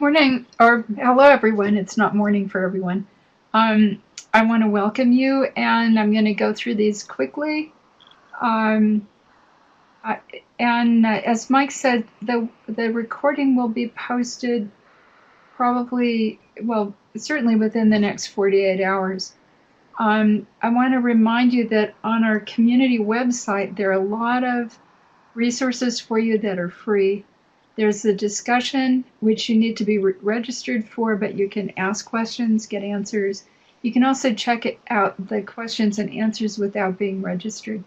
Morning, or hello everyone. It's not morning for everyone. I want to welcome you, and I'm going to go through these quickly. Um, I- and as Mike said, the recording will be posted probably, well, certainly within the next 48 hours. I want to remind you that on our community website, there are a lot of resources for you that are free. There's the discussion, which you need to be registered for, but you can ask questions, get answers. You can also check out the questions and answers without being registered.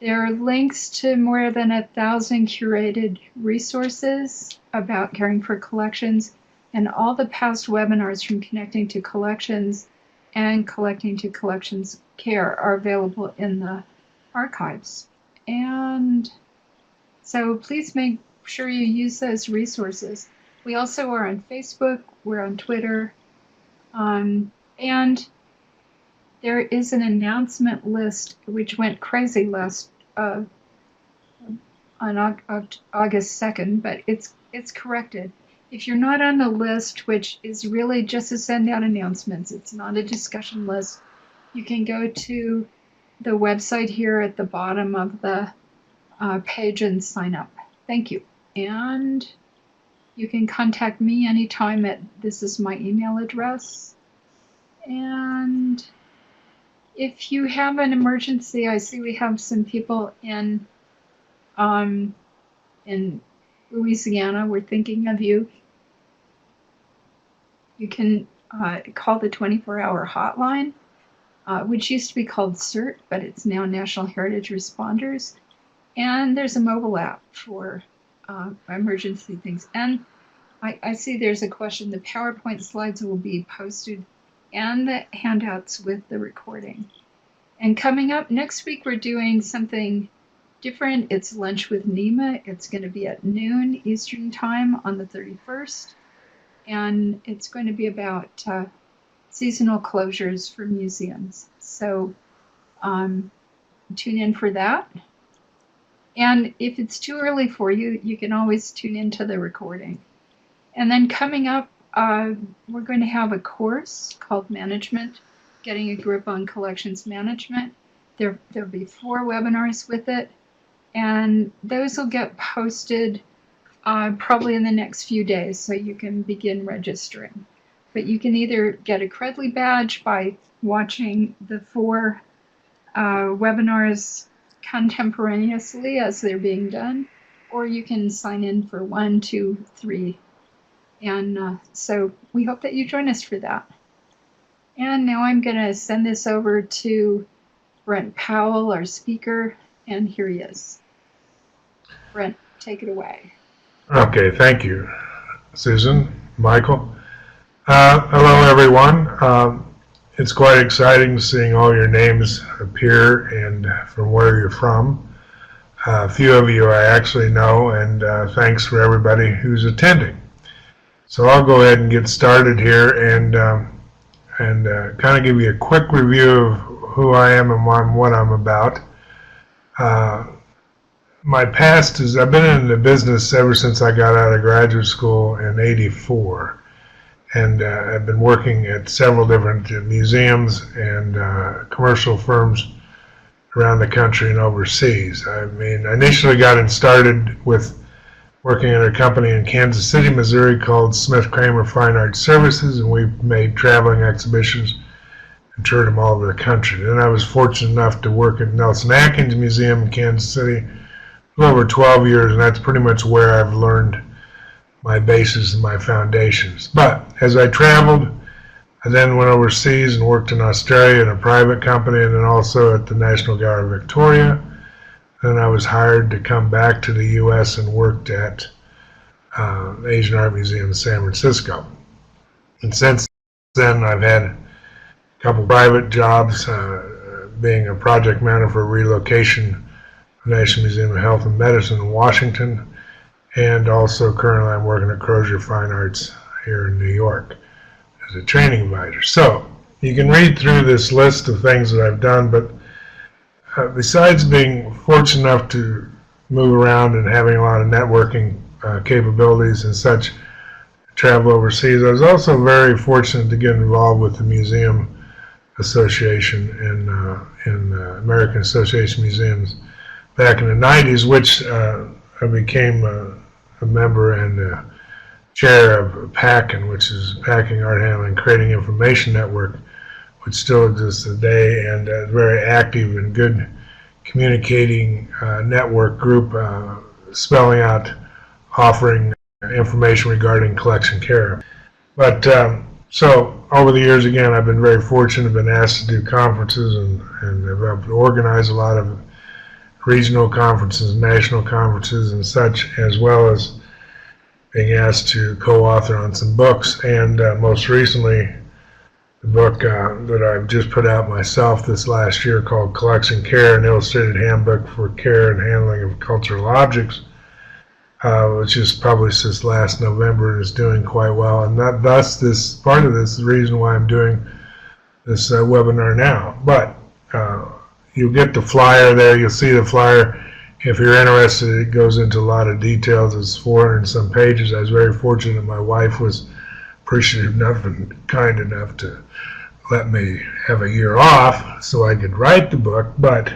There are links to more than 1,000 curated resources about caring for collections, and all the past webinars from Connecting to Collections and Collecting to Collections Care are available in the archives. And so please make sure you use those resources. We also are on Facebook, we're on Twitter, and there is an announcement list which went crazy last on August 2nd, but it's corrected. If you're not on the list, which is really just to send out announcements, it's not a discussion list, you can go to the website here at the bottom of the page and sign up. Thank you. And you can contact me anytime this is my email address. And if you have an emergency, I see we have some people in Louisiana. We're thinking of you. You can call the 24-hour hotline, which used to be called CERT, but it's now National Heritage Responders. And there's a mobile app for emergency things. And I see there's a question. The PowerPoint slides will be posted and the handouts with the recording. And coming up next week, we're doing something different. It's Lunch with Nima. It's going to be at noon Eastern Time on the 31st. And it's going to be about seasonal closures for museums. So tune in for that. And if it's too early for you, you can always tune into the recording. And then coming up, we're going to have a course called Management, Getting a Grip on Collections Management. There'll be 4 webinars with it, and those will get posted probably in the next few days, so you can begin registering. But you can either get a Credly badge by watching the 4 webinars contemporaneously as they're being done, or you can sign in for 1, 2, 3. And so we hope that you join us for that. And now I'm going to send this over to Brent Powell, our speaker, and here he is. Brent, take it away. Okay, thank you, Susan, Michael. Hello, everyone. It's quite exciting seeing all your names appear and from where you're from. A few of you I actually know, and thanks for everybody who's attending. So I'll go ahead and get started here and kind of give you a quick review of who I am and what I'm about. My past is I've been in the business ever since I got out of graduate school in '84. And I've been working at several different museums and commercial firms around the country and overseas. I mean, I initially got started with working at a company in Kansas City, Missouri called Smith Kramer Fine Arts Services, and we made traveling exhibitions and toured them all over the country. Then I was fortunate enough to work at Nelson Atkins Museum in Kansas City for over 12 years, and that's pretty much where I've learned my basis and my foundations. But as I traveled, I then went overseas and worked in Australia in a private company, and then also at the National Gallery of Victoria. Then I was hired to come back to the U.S. and worked at the Asian Art Museum in San Francisco. And since then, I've had a couple private jobs, being a project manager for relocation of the National Museum of Health and Medicine in Washington, and also currently I'm working at Crozier Fine Arts here in New York as a training advisor. So you can read through this list of things that I've done, but besides being fortunate enough to move around and having a lot of networking capabilities and such, travel overseas. I was also very fortunate to get involved with the Museum Association in American Association of Museums back in the 90s, which I became a member and chair of PACN, which is Packing, Art Handling, Creating Information Network, which still exists today, and a very active and good communicating network group spelling out, offering information regarding collection care. But so over the years, again, I've been very fortunate. I've been asked to do conferences, and I've organized a lot of regional conferences, national conferences, and such, as well as being asked to co-author on some books, and most recently, the book that I've just put out myself this last year called Collection Care, an Illustrated Handbook for Care and Handling of Cultural Objects, which is published this last November and is doing quite well. And thus, this part of this is the reason why I'm doing this webinar now. But you'll get the flyer there. You'll see the flyer. If you're interested, it goes into a lot of details. It's 400 and some pages. I was very fortunate my wife was appreciative enough and kind enough to let me have a year off so I could write the book. But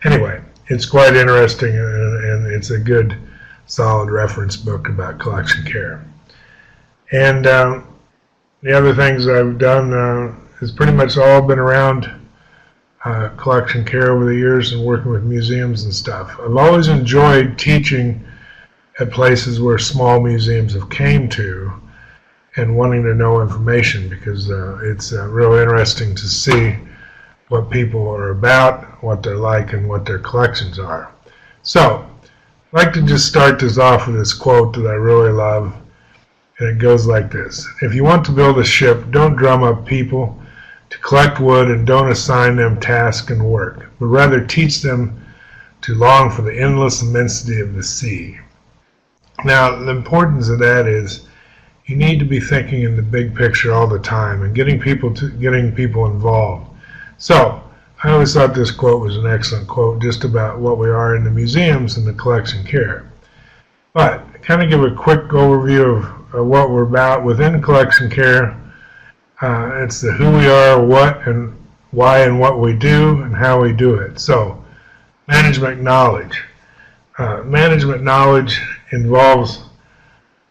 anyway, it's quite interesting, and it's a good, solid reference book about collection care. And the other things I've done has pretty much all been around collection care over the years and working with museums and stuff. I've always enjoyed teaching at places where small museums have came to and wanting to know information, because it's real interesting to see what people are about, what they're like, and what their collections are. So I'd like to just start this off with this quote that I really love, and it goes like this: if you want to build a ship, don't drum up people to collect wood, and don't assign them task and work, but rather teach them to long for the endless immensity of the sea. Now, the importance of that is you need to be thinking in the big picture all the time and getting people involved. So I always thought this quote was an excellent quote just about what we are in the museums and the collection care. But kind of give a quick overview of what we're about within collection care. It's the who we are, what and why and what we do, and how we do it. So, management knowledge. Management knowledge involves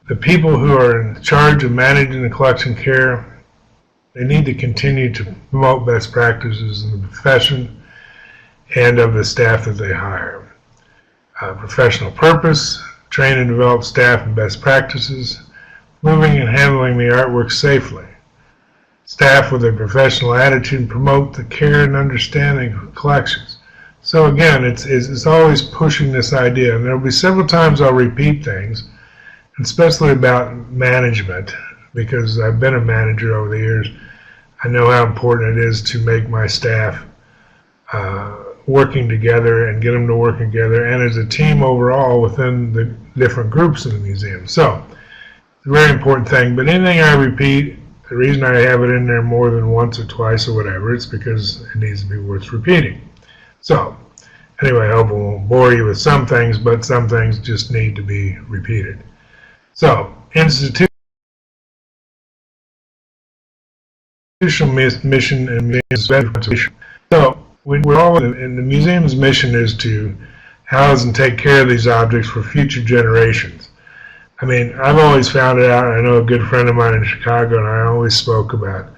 the people who are in charge of managing the collection care. They need to continue to promote best practices in the profession and of the staff that they hire. Professional purpose, train and develop staff in best practices, moving and handling the artwork safely. Staff with a professional attitude promote the care and understanding of collections. So again, it's always pushing this idea, and there will be several times I'll repeat things, especially about management, because I've been a manager over the years. I know how important it is to make my staff working together and get them to work together, and as a team overall within the different groups in the museum. So it's a very important thing, but anything I repeat, the reason I have it in there more than once or twice or whatever, it's because it needs to be worth repeating. So anyway, I hope I won't bore you with some things, but some things just need to be repeated. So, institutional mission and conservation. So, we're all in the museum's mission is to house and take care of these objects for future generations. I mean, I've always found it out. I know a good friend of mine in Chicago, and I always spoke about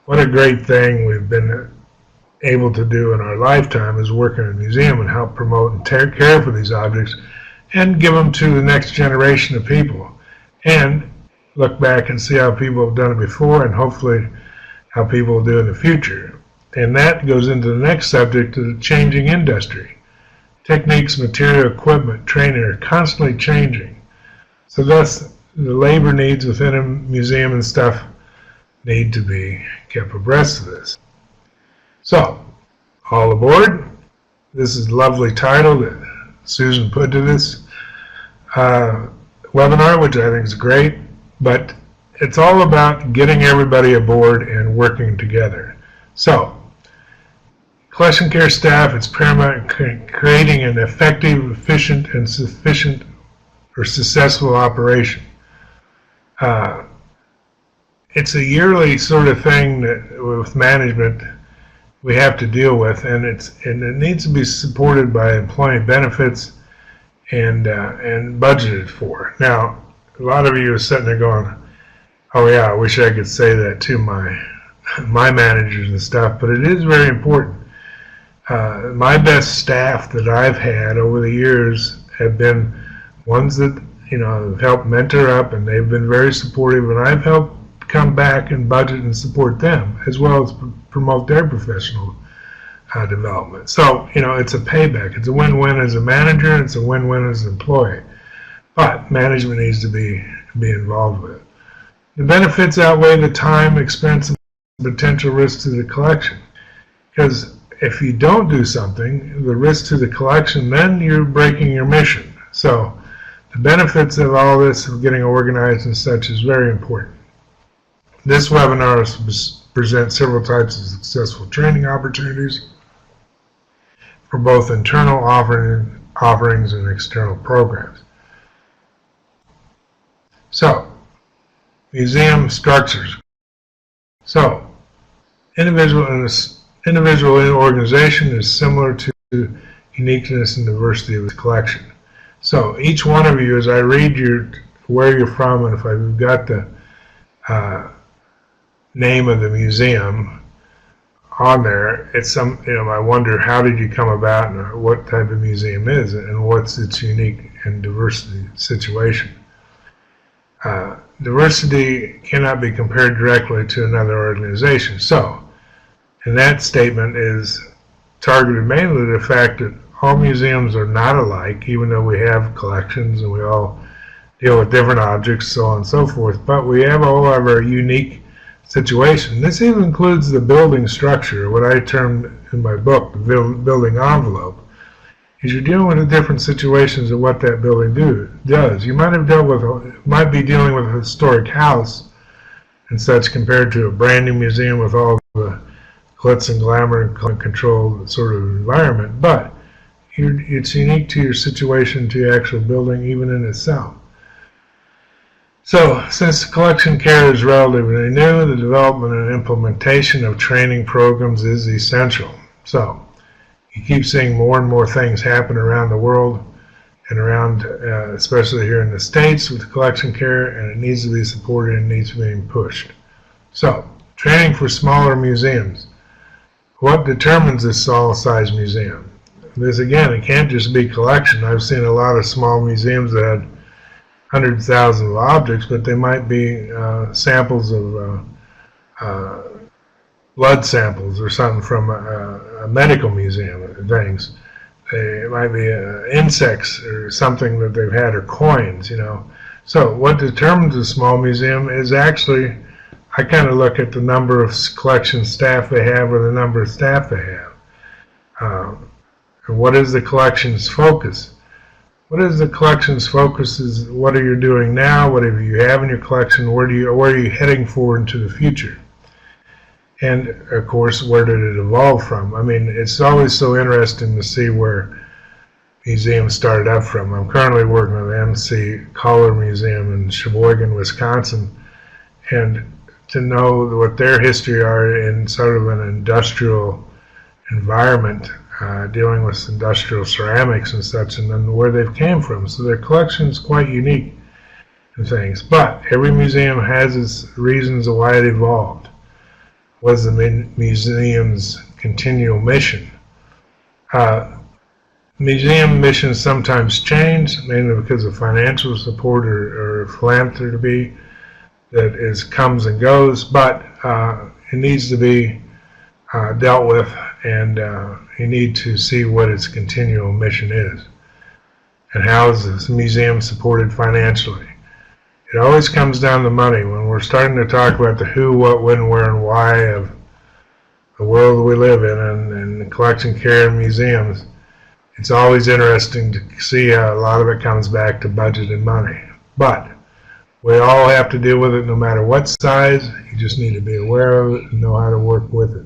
what a great thing we've been able to do in our lifetime is work in a museum and help promote and take care for these objects and give them to the next generation of people, and look back and see how people have done it before and hopefully how people will do in the future. And that goes into the next subject of the changing industry. Techniques, material, equipment, training are constantly changing. So thus, the labor needs within a museum and stuff need to be kept abreast of this. So, all aboard. This is a lovely title that Susan put to this webinar, which I think is great, but it's all about getting everybody aboard and working together. So, collection care staff, it's paramount in creating an effective, efficient, and sufficient or successful operation. It's a yearly sort of thing that with management we have to deal with, and it needs to be supported by employee benefits and budgeted for. Now, a lot of you are sitting there going, "Oh yeah, I wish I could say that to my managers and stuff," but it is very important. My best staff that I've had over the years have been ones that have helped mentor up, and they've been very supportive, and I've helped come back and budget and support them as well as promote their professional development. So it's a payback. It's a win-win as a manager. It's a win-win as an employee. But management needs to be involved with it. The benefits outweigh the time, expense, and potential risk to the collection. Because if you don't do something, the risk to the collection, then you're breaking your mission. So the benefits of all this, of getting organized and such, is very important. This webinar presents several types of successful training opportunities for both internal offerings and external programs. So, museum structures. So, individual organization is similar to uniqueness and diversity of the collection. So, each one of you, as I read where you're from, and if I've got the name of the museum on there, it's I wonder, how did you come about, and what type of museum is it, and what's its unique and diversity situation. Diversity cannot be compared directly to another organization. So, and that statement is targeted mainly to the fact that all museums are not alike, even though we have collections and we all deal with different objects, so on and so forth, but we all have our unique situation. This even includes the building structure, what I term in my book the building envelope, is you're dealing with the different situations of what that building does. You might be dealing with a historic house and such compared to a brand new museum with all the glitz and glamour and controlled sort of environment, but it's unique to your situation, to your actual building, even in itself. So, since collection care is relatively new, the development and implementation of training programs is essential. So, you keep seeing more and more things happen around the world and around, especially here in the States, with collection care, and it needs to be supported and needs to be pushed. So, training for smaller museums. What determines a small-size museum? This, again, it can't just be collection. I've seen a lot of small museums that had hundreds of thousands of objects, but they might be samples of blood samples or something from a medical museum, things. They might be insects or something that they've had, or coins, So what determines a small museum is actually, I kind of look at the number of collection staff they have or the number of staff they have. And what is the collection's focus? What is the collection's focus is what are you doing now, what do you have in your collection, where are you heading for into the future? And of course, where did it evolve from? I mean, it's always so interesting to see where museums started up from. I'm currently working with the MC Kohler Museum in Sheboygan, Wisconsin, and to know what their history are in sort of an industrial environment, dealing with industrial ceramics and such, and then where they've came from. So their collection is quite unique and things. But every museum has its reasons of why it evolved. What is the museum's continual mission? Museum missions sometimes change, mainly because of financial support or philanthropy that comes and goes, but it needs to be dealt with, and you need to see what its continual mission is and how is this museum supported financially. It always comes down to money. When we're starting to talk about the who, what, when, where, and why of the world we live in and collection care and museums, it's always interesting to see how a lot of it comes back to budget and money. But we all have to deal with it no matter what size. You just need to be aware of it and know how to work with it.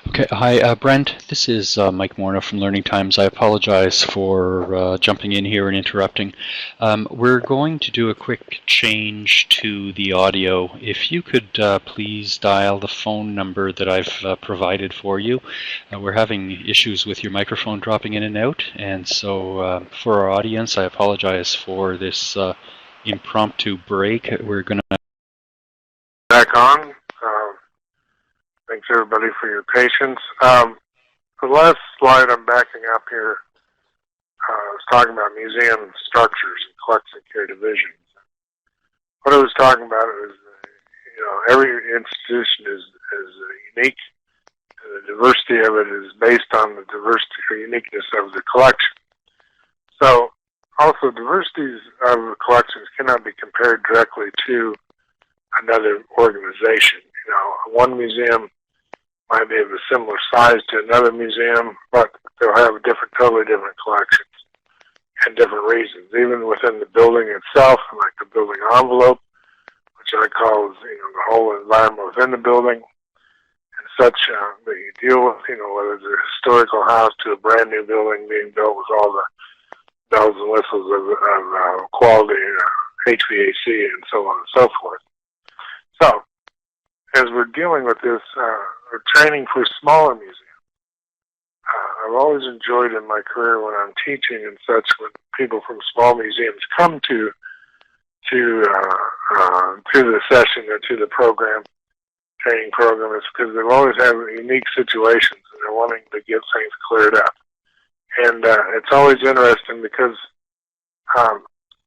Okay, hi, Brent. This is Mike Morno from Learning Times. I apologize for jumping in here and interrupting. We're going to do a quick change to the audio. If you could please dial the phone number that I've provided for you. We're having issues with your microphone dropping in and out, and so for our audience, I apologize for this impromptu break. We're going to Back on. Thanks everybody for your patience. The last slide I'm backing up here was talking about museum structures and collection care divisions. What I was talking about is, every institution is unique, and the diversity of it is based on the diversity or uniqueness of the collection. So, also diversities of the collections cannot be compared directly to another organization. One museum might be of a similar size to another museum, but they'll have totally different collections and different reasons. Even within the building itself, like the building envelope, which I call the whole environment within the building, and such that you deal with, whether it's a historical house to a brand new building being built with all the bells and whistles of quality HVAC and so on and so forth. So, as we're dealing with this, we're training for smaller museums. I've always enjoyed in my career when I'm teaching and such, when people from small museums come to the session or to the training program, is because they've always had unique situations and they're wanting to get things cleared up. And it's always interesting because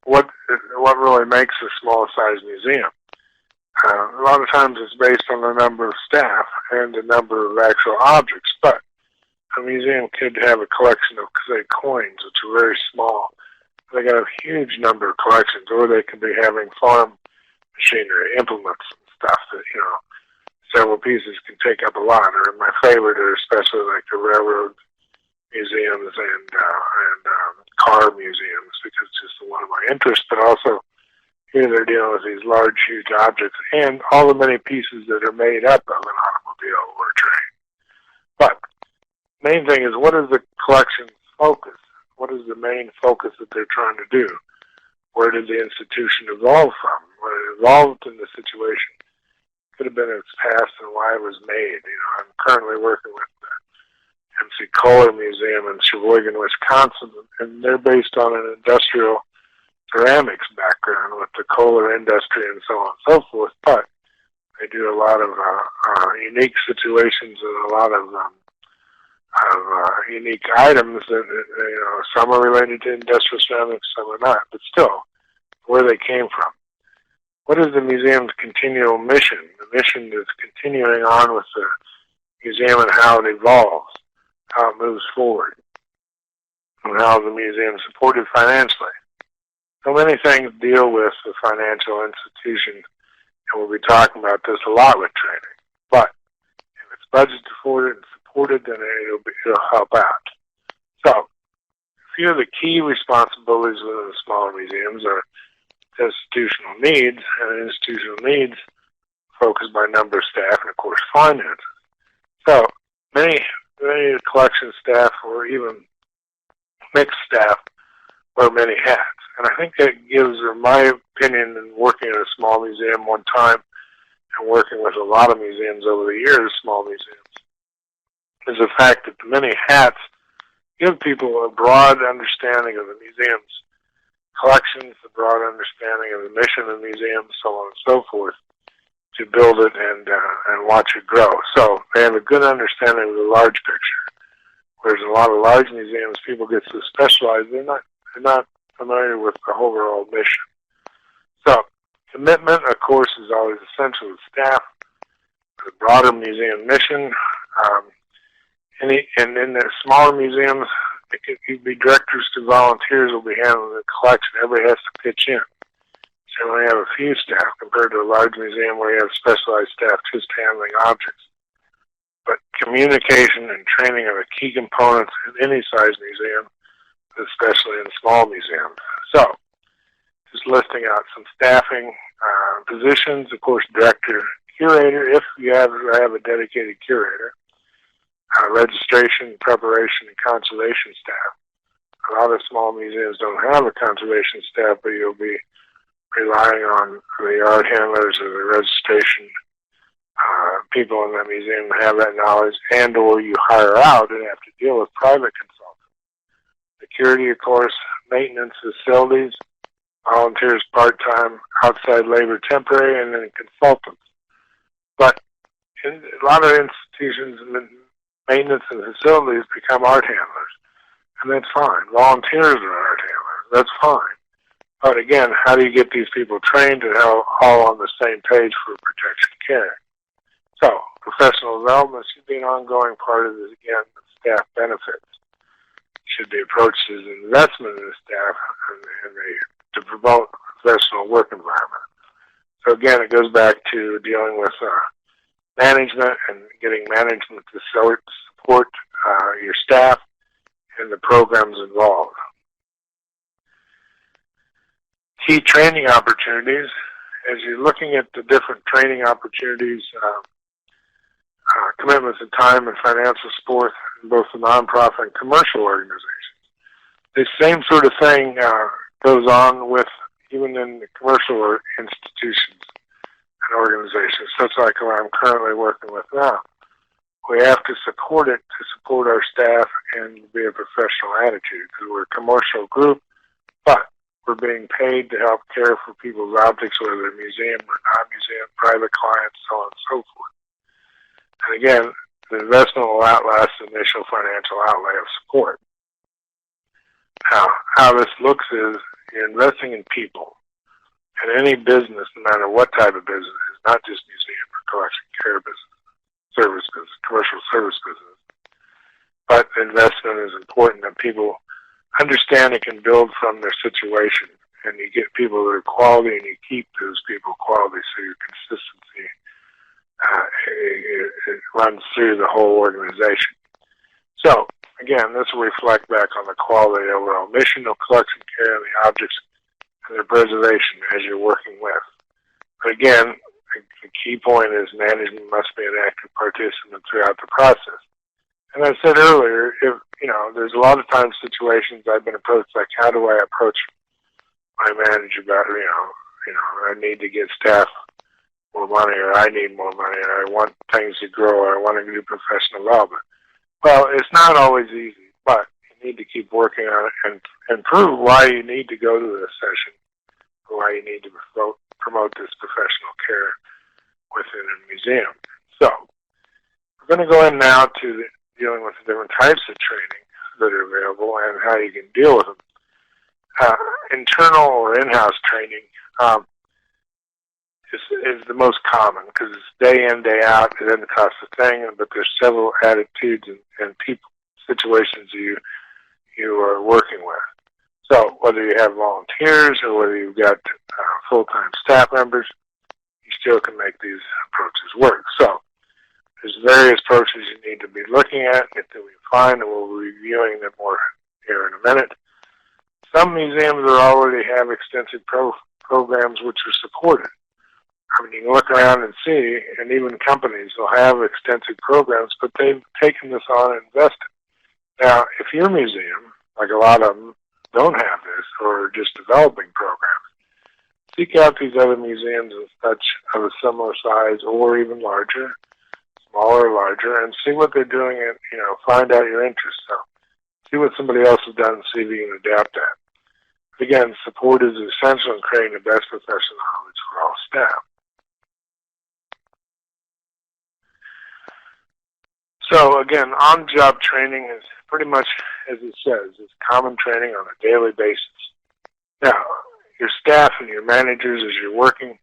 what really makes a small size museum? A lot of times it's based on the number of staff and the number of actual objects, but a museum could have a collection of, say, coins, which are very small. They got a huge number of collections, or they could be having farm machinery, implements, and stuff that, several pieces can take up a lot. Or my favorite are especially like the railroad museums and car museums, because it's just one of my interests, but also here they're dealing with these large, huge objects and all the many pieces that are made up of an automobile or a train. But main thing is, what is the collection's focus? What is the main focus that they're trying to do? Where did the institution evolve from? When it evolved in the situation, could have been its past and why it was made. I'm currently working with the MC Kohler Museum in Sheboygan, Wisconsin, and they're based on an industrial ceramics background with the Kohler industry and so on and so forth, but they do a lot of unique situations and a lot of unique items that, some are related to industrial ceramics, some are not, but still, where they came from. What is the museum's continual mission? The mission is continuing on with the museum and how it evolves, how it moves forward, and how the museum is supported financially. So many things deal with the financial institution, and we'll be talking about this a lot with training. But if it's budgeted for it and supported, then it'll help out. So, a few of the key responsibilities within the smaller museums are institutional needs, and institutional needs focused by number of staff and, of course, finances. So, many collection staff or even mixed staff wear many hats. And I think that gives, in my opinion, in working at a small museum one time and working with a lot of museums over the years, small museums, is the fact that the many hats give people a broad understanding of the museum's collections, a broad understanding of the mission of the museum, so on and so forth, to build it and watch it grow. So they have a good understanding of the large picture. Whereas a lot of large museums, people get so specialized, they're not familiar with the overall mission. So, commitment, of course, is always essential to staff, the broader museum mission. And in the smaller museums, it could be directors to volunteers will be handling the collection. Everybody has to pitch in. So you only have a few staff compared to a large museum where you have specialized staff just handling objects. But communication and training are the key components in any size museum, especially in small museums. So, just listing out some staffing positions, of course, director, curator, if you have a dedicated curator. registration, preparation, and conservation staff. A lot of small museums don't have a conservation staff, but you'll be relying on the art handlers or the registration people in that museum to have that knowledge, and or you hire out and have to deal with private consultants. Security, of course, maintenance, facilities, volunteers, part-time, outside labor, temporary, and then consultants. But in a lot of institutions, maintenance and facilities become art handlers, and that's fine. Volunteers are art handlers, that's fine. But again, how do you get these people trained and all on the same page for protection care? So, professional development should be an ongoing part of this, again, the staff benefits. Should be approached as an investment in the staff to promote a professional work environment. So again, it goes back to dealing with management and getting management to support your staff and the programs involved. Key training opportunities. As you're looking at the different training opportunities, commitments of time and financial support in both the nonprofit and commercial organizations. The same sort of thing goes on with even in the commercial institutions and organizations, such like what I'm currently working with now. We have to support it to support our staff and be a professional attitude, because we're a commercial group, but we're being paid to help care for people's objects, whether they're museum or non-museum, private clients, so on and so forth. And again, the investment will outlast the initial financial outlay of support. Now, how this looks is you're investing in people. And any business, no matter what type of business, is not just museum or collection care business, service business, commercial service business. But investment is important that people understand and can build from their situation. And you get people that are quality and you keep those people quality, so your consistency it runs through the whole organization. So, again, this will reflect back on the quality of the overall mission of collection care and the objects and their preservation as you're working with. But again, the key point is management must be an active participant throughout the process. And I said earlier, there's a lot of times situations I've been approached like, how do I approach my manager about, I need to get staff more money, or I need more money, or I want things to grow, or I want to do professional development. Well, it's not always easy, but you need to keep working on it and prove why you need to go to this session, or why you need to promote this professional care within a museum. So, we're going to go in now to dealing with the different types of training that are available and how you can deal with them. Internal or in-house training is the most common, because it's day in, day out. It doesn't cost a thing, but there's several attitudes and people, situations you are working with. So whether you have volunteers or whether you've got full-time staff members, you still can make these approaches work. So there's various approaches you need to be looking at until we find, and we'll be reviewing them more here in a minute. Some museums already have extensive programs which are supported. I mean, you can look around and see, and even companies will have extensive programs, but they've taken this on and invested. Now, if your museum, like a lot of them, don't have this or are just developing programs, seek out these other museums and such of a similar size or even larger, smaller or larger, and see what they're doing and, find out your interests. So see what somebody else has done and see if you can adapt that. But again, support is essential in creating the best professional knowledge for all staff. So again, on-job training is pretty much as it says. It's common training on a daily basis. Now, your staff and your managers, as you're working,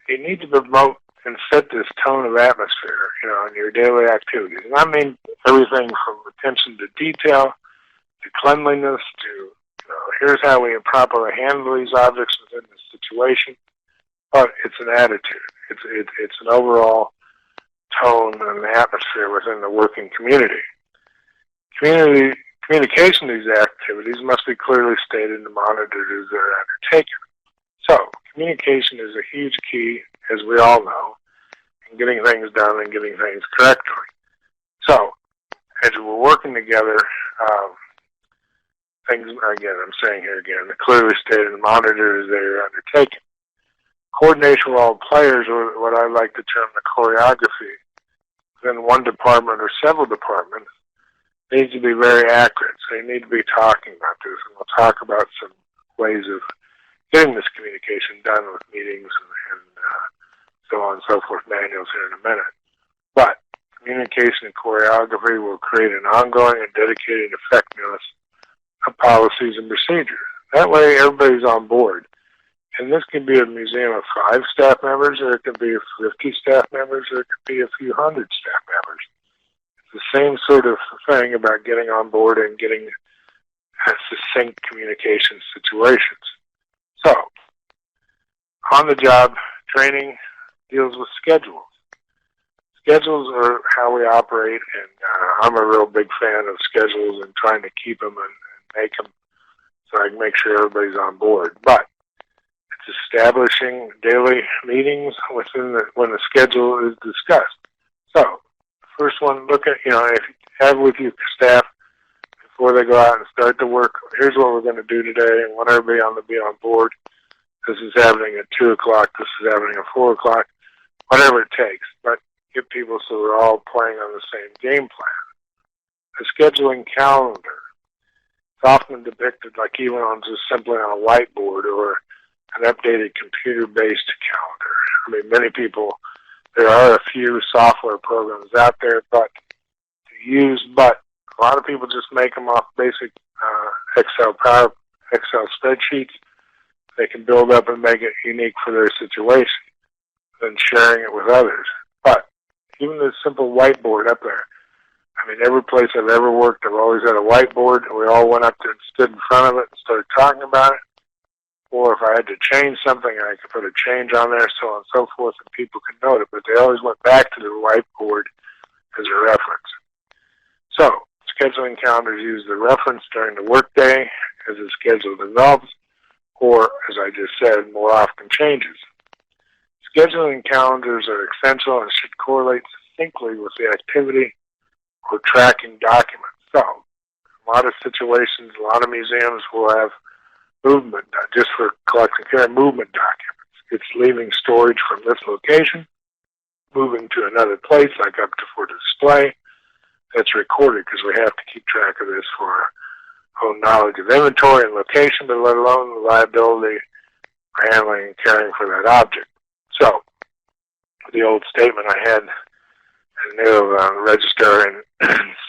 you need to promote and set this tone of atmosphere, in your daily activities. And I mean everything from attention to detail, to cleanliness, to here's how we properly handle these objects within the situation. But it's an attitude. It's an overall tone and atmosphere within the working community. Communication of these activities must be clearly stated and monitored as they're undertaken. So, communication is a huge key, as we all know, in getting things done and getting things correctly. So, as we're working together, things, again, I'm saying here again, clearly stated and monitors they're undertaken. Coordination with all players, or what I like to term the choreography, within one department or several departments, needs to be very accurate. So you need to be talking about this, and we'll talk about some ways of getting this communication done with meetings and so on and so forth, manuals here in a minute. But communication and choreography will create an ongoing and dedicated effectiveness of policies and procedures. That way everybody's on board. And this can be a museum of 5 staff members, or it could be 50 staff members, or it could be a few hundred staff members. It's the same sort of thing about getting on board and getting succinct communication situations. So, on-the-job training deals with schedules. Schedules are how we operate, and I'm a real big fan of schedules and trying to keep them and make them so I can make sure everybody's on board. But it's establishing daily meetings when the schedule is discussed. So, first one, look at, if you have with your staff before they go out and start the work, here's what we're going to do today, and want everybody to be on board. This is happening at 2 o'clock, this is happening at 4 o'clock, whatever it takes. But get people so we're all playing on the same game plan. The scheduling calendar. It's often depicted like even on just simply on a whiteboard or an updated computer-based calendar. I mean, many people, there are a few software programs out there but a lot of people just make them off basic Excel spreadsheets. They can build up and make it unique for their situation, then sharing it with others. But even this simple whiteboard up there, I mean, every place I've ever worked, I've always had a whiteboard, and we all went up there and stood in front of it and started talking about it. Or if I had to change something, I could put a change on there, so on and so forth, and people could note it. But they always went back to the whiteboard as a reference. So, scheduling calendars use the reference during the workday as the schedule develops, or, as I just said, more often changes. Scheduling calendars are essential and should correlate succinctly with the activity or tracking documents. So, a lot of situations, a lot of museums will have movement, just for collection care, movement documents. It's leaving storage from this location, moving to another place, like up to for display. That's recorded because we have to keep track of this for our own knowledge of inventory and location, but let alone the liability for handling and caring for that object. So, the old statement I had, I knew of a registrar in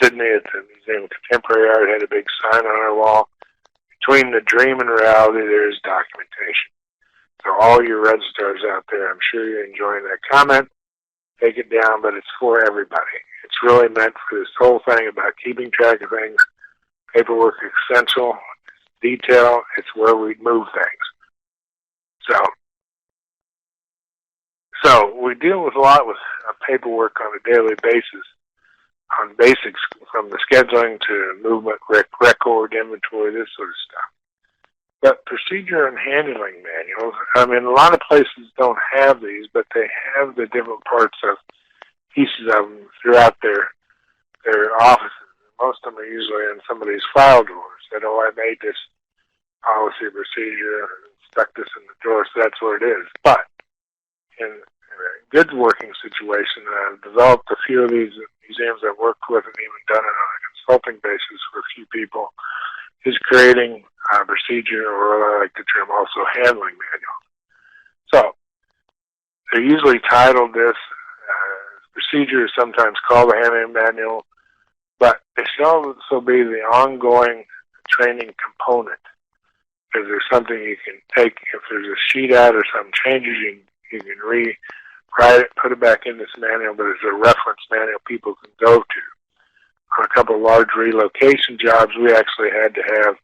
Sydney at the Museum of Contemporary Art, had a big sign on our wall. Between the dream and reality, there is documentation. So all your registrars out there, I'm sure you're enjoying that comment. Take it down, but it's for everybody. It's really meant for this whole thing about keeping track of things. Paperwork is essential. It's detail. It's where we move things. So we deal with a lot with paperwork on a daily basis, on basics from the scheduling to movement, record, inventory, this sort of stuff. But procedure and handling manuals, I mean, a lot of places don't have these, but they have the different parts of pieces of them throughout their offices. Most of them are usually in somebody's file drawers. That, oh, I made this policy procedure and stuck this in the drawer, so that's what it is. But in a good working situation, I've developed a few of these museums I've worked with and even done it on a consulting basis for a few people, is creating a procedure, or what I like to term also handling manuals. So, they're usually titled this, procedure is sometimes called a handling manual, but it should also be the ongoing training component. Because there's something you can take, if there's a sheet out or some changes, you can rewrite it, put it back in this manual, but it's a reference manual people can go to. On a couple of large relocation jobs, we actually had to have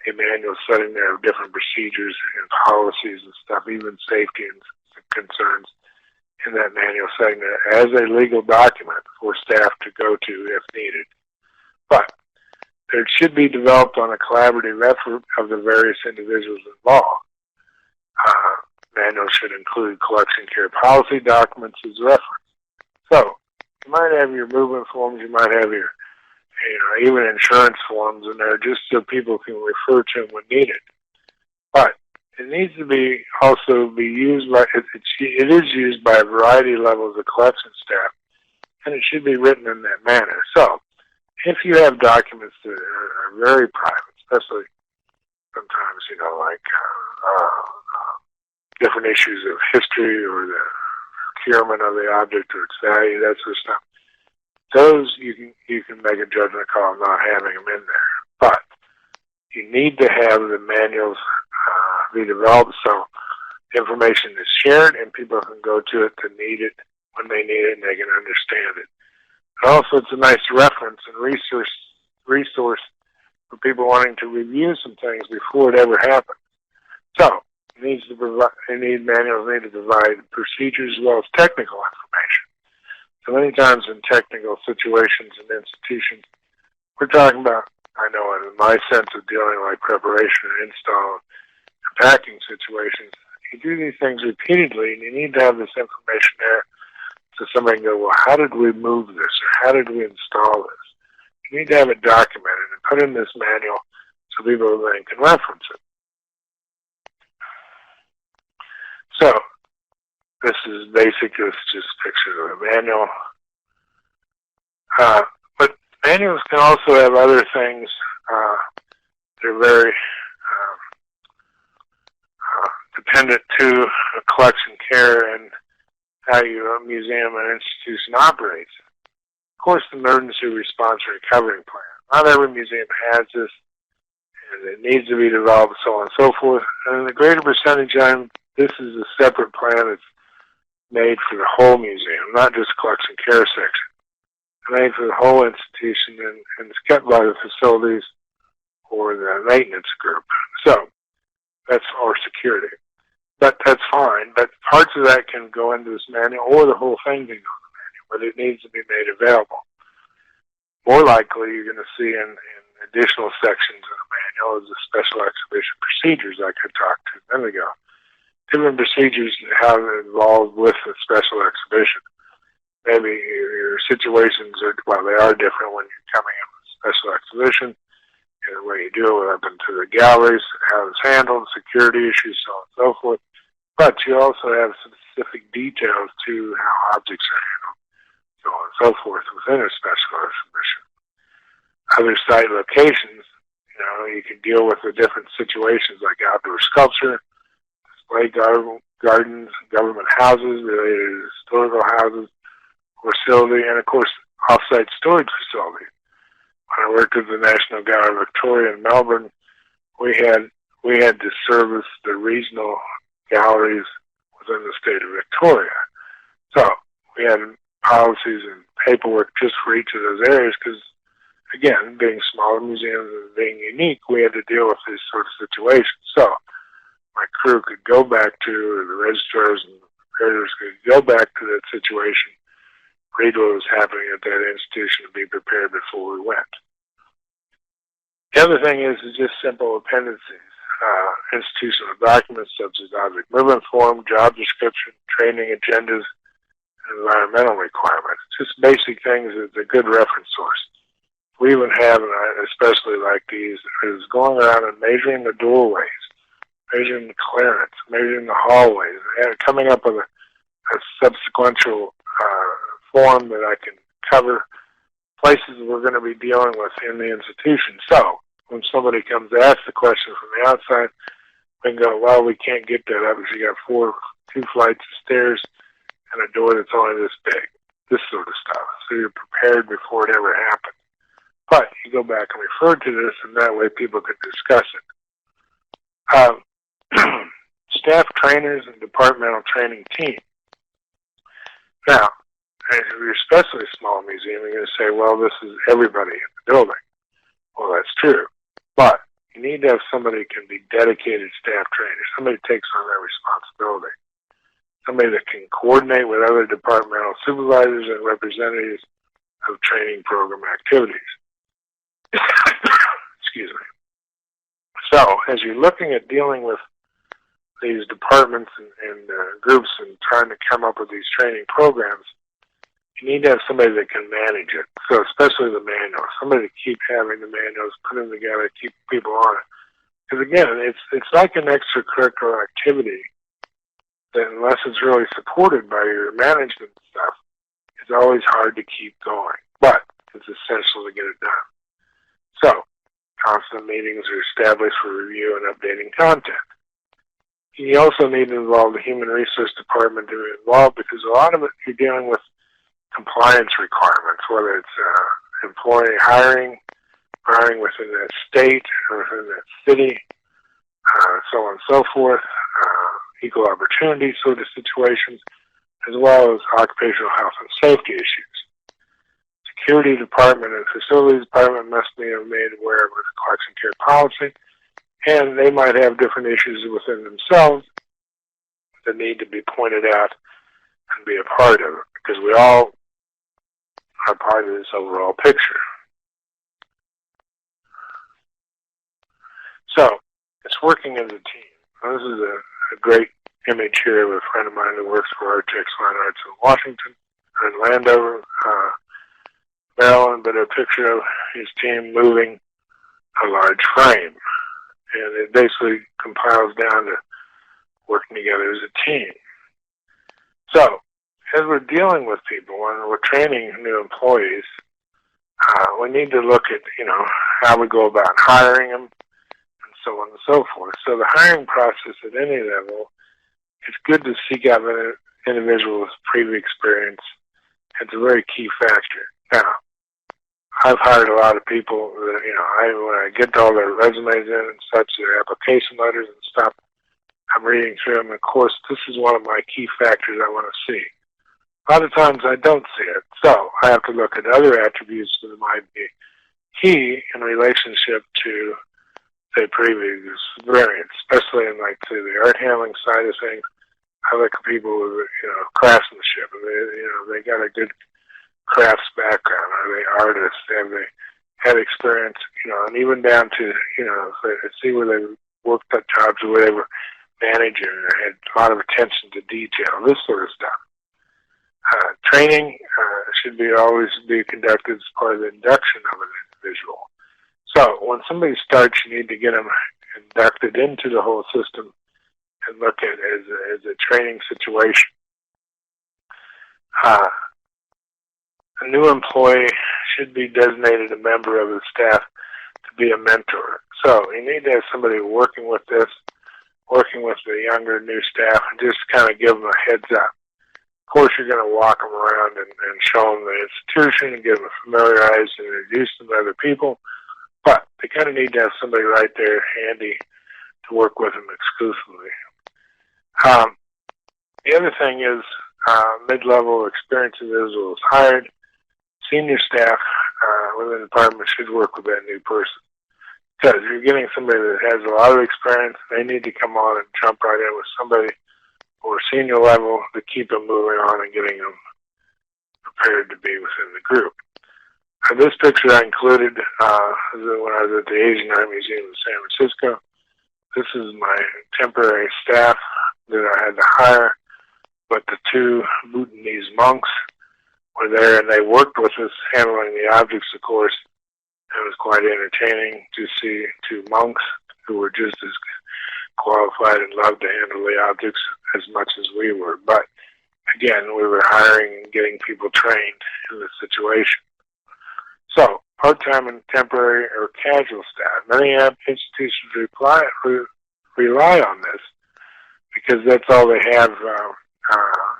a manual setting there of different procedures and policies and stuff, even safety and concerns in that manual setting there as a legal document for staff to go to if needed. But it should be developed on a collaborative effort of the various individuals involved. Manuals should include collection care policy documents as reference. So, you might have your movement forms, you might have your even insurance forms in there, just so people can refer to them when needed. But it needs to be also be used by, it is used by a variety of levels of collection staff, and it should be written in that manner. So, if you have documents that are very private, especially sometimes, like different issues of history or the procurement of the object or its value, that sort of stuff, those you can make a judgment call of not having them in there. But you need to have the manuals be developed so information is shared and people can go to it to need it when they need it and they can understand it. And also, it's a nice reference and resource for people wanting to review some things before it ever happens. So, manuals need to provide procedures as well as technical information. So many times in technical situations and institutions, we're talking about, I know in my sense of dealing like preparation and install and packing situations, you do these things repeatedly and you need to have this information there so somebody can go, well, how did we move this or how did we install this? You need to have it documented and put in this manual so people then can reference it. So, this is basic, this is just pictures of the manual. But manuals can also have other things that are very dependent to collection care and how your museum and institution operates. Of course, the emergency response recovery plan. Not every museum has this, and it needs to be developed, so on and so forth. And the greater percentage of time, this is a separate plan that's made for the whole museum, not just collection care section. It's made for the whole institution, and it's kept by the facilities or the maintenance group. So, that's our security. But that's fine, but parts of that can go into this manual, or the whole thing can go in the manual, but it needs to be made available. More likely, you're going to see in additional sections of the manual is the special exhibition procedures like I talked to a minute ago. Different procedures have involved with the special exhibition. Maybe your situations are, well, they are different when you're coming in with a special exhibition, and the way you do it up into the galleries, how it's handled, security issues, so on and so forth. But you also have specific details to how objects are handled, so on and so forth within a special exhibition. Other site locations, you can deal with the different situations like outdoor sculpture, display gardens, government houses related to historical houses, facility, and of course, off-site storage facility. When I worked at the National Gallery of Victoria in Melbourne, we had to service the regional galleries within the state of Victoria. So we had policies and paperwork just for each of those areas because, again, being smaller museums and being unique, we had to deal with these sort of situations. So my crew could go back to, or the registrars and preparators could go back to that situation, read what was happening at that institution, and be prepared before we went. The other thing is just simple appendices. Institutional documents such as object movement form, job description, training agendas, and environmental requirements. Just basic things that's a good reference source. We even have, and I especially like these, is going around and measuring the doorways, measuring the clearance, measuring the hallways, and coming up with a subsequential form that I can cover places we're going to be dealing with in the institution. So when somebody comes to ask the question from the outside, we can go, well, we can't get that up because you got two flights of stairs and a door that's only this big. This sort of stuff. So you're prepared before it ever happens. But you go back and refer to this, and that way people can discuss it. Staff trainers and departmental training team. Now, if you're especially a small museum, you're going to say, well, this is everybody in the building. Well, that's true. But you need to have somebody who can be dedicated staff trainers, somebody who takes on that responsibility, somebody that can coordinate with other departmental supervisors and representatives of training program activities. Excuse me. So, as you're looking at dealing with these departments and groups and trying to come up with these training programs, you need to have somebody that can manage it. So especially the manuals, somebody to keep having the manuals, put them together, keep people on it. Because again, it's like an extracurricular activity that unless it's really supported by your management stuff, it's always hard to keep going. But it's essential to get it done. So constant meetings are established for review and updating content. You also need to involve the human resource department to be involved because a lot of it you're dealing with compliance requirements, whether it's employee hiring within that state or within that city, so on and so forth, equal opportunity sort of situations, as well as occupational health and safety issues. Security department and facilities department must be made aware of the collection care policy, and they might have different issues within themselves that need to be pointed out and be a part of it, because we all are part of this overall picture. So, it's working as a team. Now, this is a great image here of a friend of mine who works for Architects Fine Arts in Washington, or in Landover, Maryland, but a picture of his team moving a large frame. And it basically compiles down to working together as a team. So, as we're dealing with people and we're training new employees, we need to look at, how we go about hiring them and so on and so forth. So the hiring process at any level, it's good to seek out an individual with previous experience. It's a very key factor. Now, I've hired a lot of people that, when I get all their resumes in and such, their application letters and stuff, I'm reading through them. Of course, this is one of my key factors I want to see. A lot of times I don't see it, so I have to look at other attributes that might be key in relationship to, say, previous experience, especially in, like, say, the art handling side of things. I look at people with, craftsmanship, and they got a good crafts background. Are they artists? Have they had experience? And even down to, see where they worked at jobs or whatever, manager, or had a lot of attention to detail, this sort of stuff. Training should always be conducted as part of the induction of an individual. So when somebody starts, you need to get them inducted into the whole system and look at it as a training situation. A new employee should be designated a member of the staff to be a mentor. So you need to have somebody working with the younger new staff, and just kind of give them a heads up. Of course, you're going to walk them around and show them the institution and get them familiarized and introduce them to other people, but they kind of need to have somebody right there handy to work with them exclusively. The other thing is mid-level experienced individuals hired. Senior staff within the department should work with that new person. Because you're getting somebody that has a lot of experience, they need to come on and jump right in with somebody or senior level to keep them moving on and getting them prepared to be within the group. This picture I included when I was at the Asian Art Museum in San Francisco. This is my temporary staff that I had to hire, but the two Bhutanese monks were there and they worked with us handling the objects, of course. It was quite entertaining to see two monks who were just as qualified and loved to handle the objects as much as we were. But again, we were hiring and getting people trained in this situation. So, part-time and temporary or casual staff. Many institutions rely on this because that's all they have.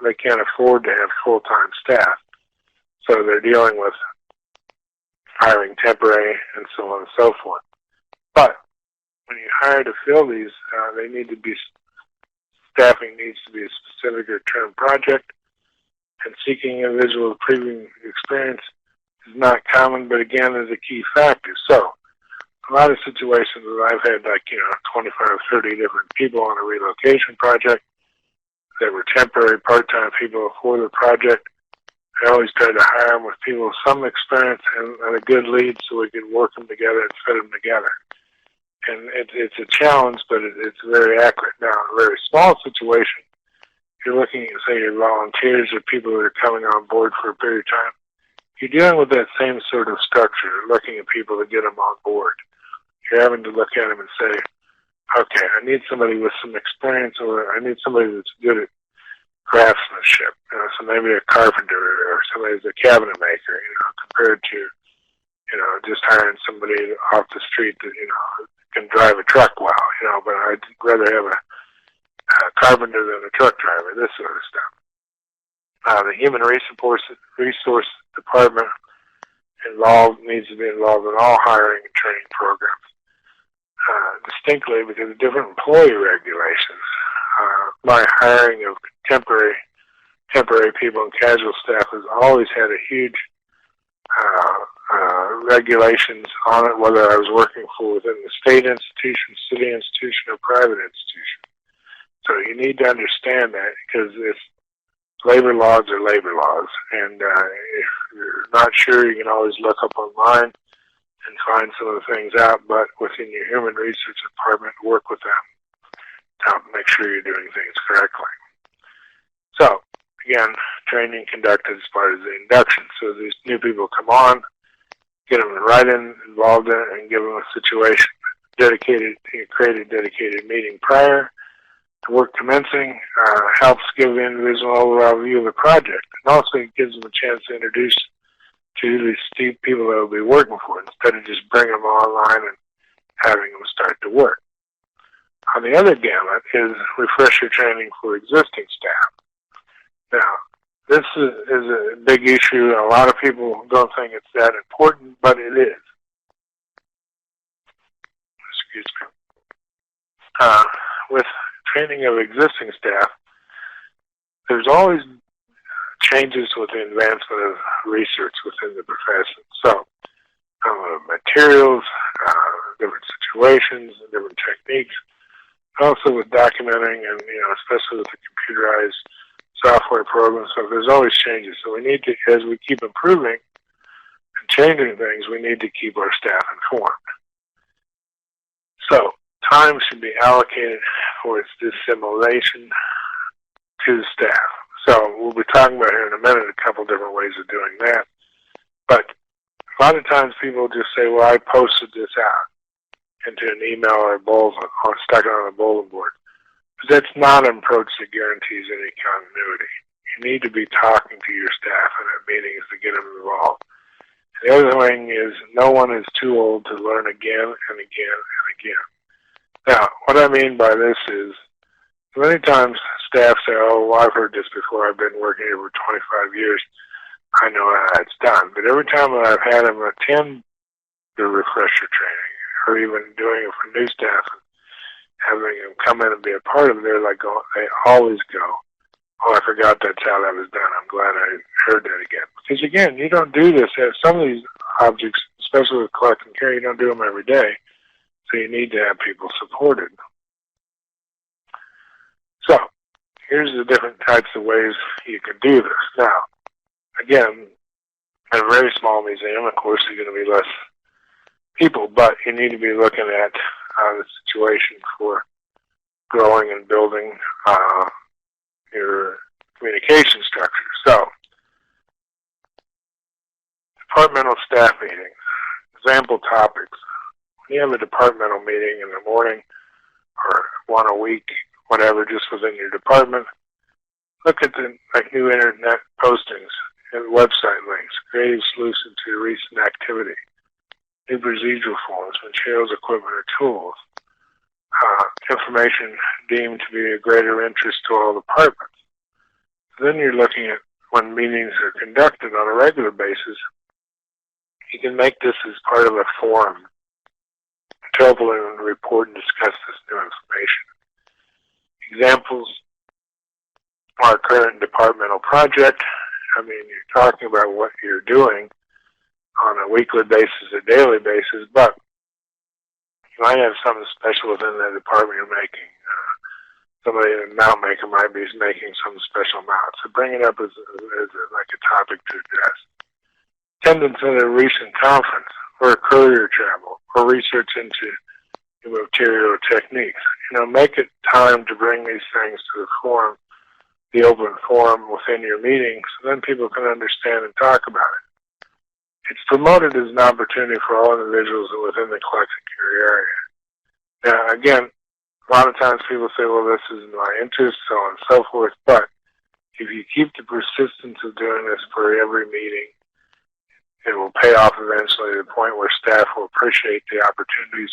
They can't afford to have full-time staff. So they're dealing with hiring temporary and so on and so forth. But when you hire to fill these, staffing needs to be a specific or term project, and seeking individual with previous experience is not common, but again is a key factor. So a lot of situations that I've had 25 or 30 different people on a relocation project that were temporary part-time people for the project. I always try to hire them with people with some experience and a good lead so we can work them together and fit them together. And it's a challenge, but it's very accurate. Now, a very small situation you're looking at, say, your volunteers or people that are coming on board for a period of time, you're dealing with that same sort of structure, looking at people to get them on board. You're having to look at them and say, okay, I need somebody with some experience, or I need somebody that's good at craftsmanship. So maybe a carpenter or somebody that's a cabinet maker, compared to, just hiring somebody off the street that, can drive a truck well, but I'd rather have a carpenter than a truck driver, this sort of stuff. The human resource department needs to be involved in all hiring and training programs. Distinctly, because of different employee regulations, my hiring of temporary people and casual staff has always had a huge regulations on it, whether I was working for within the state institution, city institution, or private institution. So you need to understand that, because if labor laws are labor laws, and if you're not sure, you can always look up online and find some of the things out, but within your human research department, work with them to help make sure you're doing things correctly. So, again, training conducted as part of the induction. So these new people come on, get them involved in it, and give them a situation. Create a dedicated meeting prior to work commencing, helps give the individual an overall view of the project, and also gives them a chance to introduce to these people that will be working for it, instead of just bringing them online and having them start to work. On the other gamut is refresher training for existing staff. Now, this is a big issue. A lot of people don't think it's that important, but it is. Excuse me. With training of existing staff, there's always changes with the advancement of research within the profession. So, materials, different situations, different techniques, also with documenting and, especially with the computerized software programs, so there's always changes. So we need to, as we keep improving and changing things, we need to keep our staff informed. So time should be allocated for its dissemination to the staff. So we'll be talking about here in a minute a couple different ways of doing that. But a lot of times people just say, well, I posted this out into an email or a bulletin, or stuck it on a bulletin board. But that's not an approach that guarantees any continuity. You need to be talking to your staff in at meetings to get them involved. And the other thing is, no one is too old to learn again and again and again. Now, what I mean by this is, many times staff say, oh, well, I've heard this before. I've been working here for 25 years. I know how it's done. But every time that I've had them attend the refresher training, or even doing it for new staff, having them come in and be a part of it, they always go, oh, I forgot that's how that was done. I'm glad I heard that again. Because, again, you don't do this. Some of these objects, especially with collect and care, you don't do them every day. So you need to have people supported. So here's the different types of ways you can do this. Now, again, at a very small museum, of course, there's going to be less people, but you need to be looking at the situation for growing and building your communication structure. So, departmental staff meetings, example topics. When you have a departmental meeting in the morning, or one a week, whatever, just within your department, look at the new internet postings and website links, creative solutions to recent activity, new procedural forms, materials, equipment, or tools, information deemed to be of greater interest to all departments. Then you're looking at when meetings are conducted on a regular basis, you can make this as part of a forum to open and report and discuss this new information. Examples are current departmental project. I mean, you're talking about what you're doing on a weekly basis, a daily basis, but you might have something special within that department you're making. Somebody, a mount maker, might be making some special mount. So bring it up as like a topic to address. Attendance at a recent conference, or a career travel, or research into new material techniques. Make it time to bring these things to the forum the open forum within your meeting so then people can understand and talk about it. It's promoted as an opportunity for all individuals within the collection care area. Now, again, a lot of times people say, well, this is in my interest, so on and so forth, but if you keep the persistence of doing this for every meeting, it will pay off eventually to the point where staff will appreciate the opportunities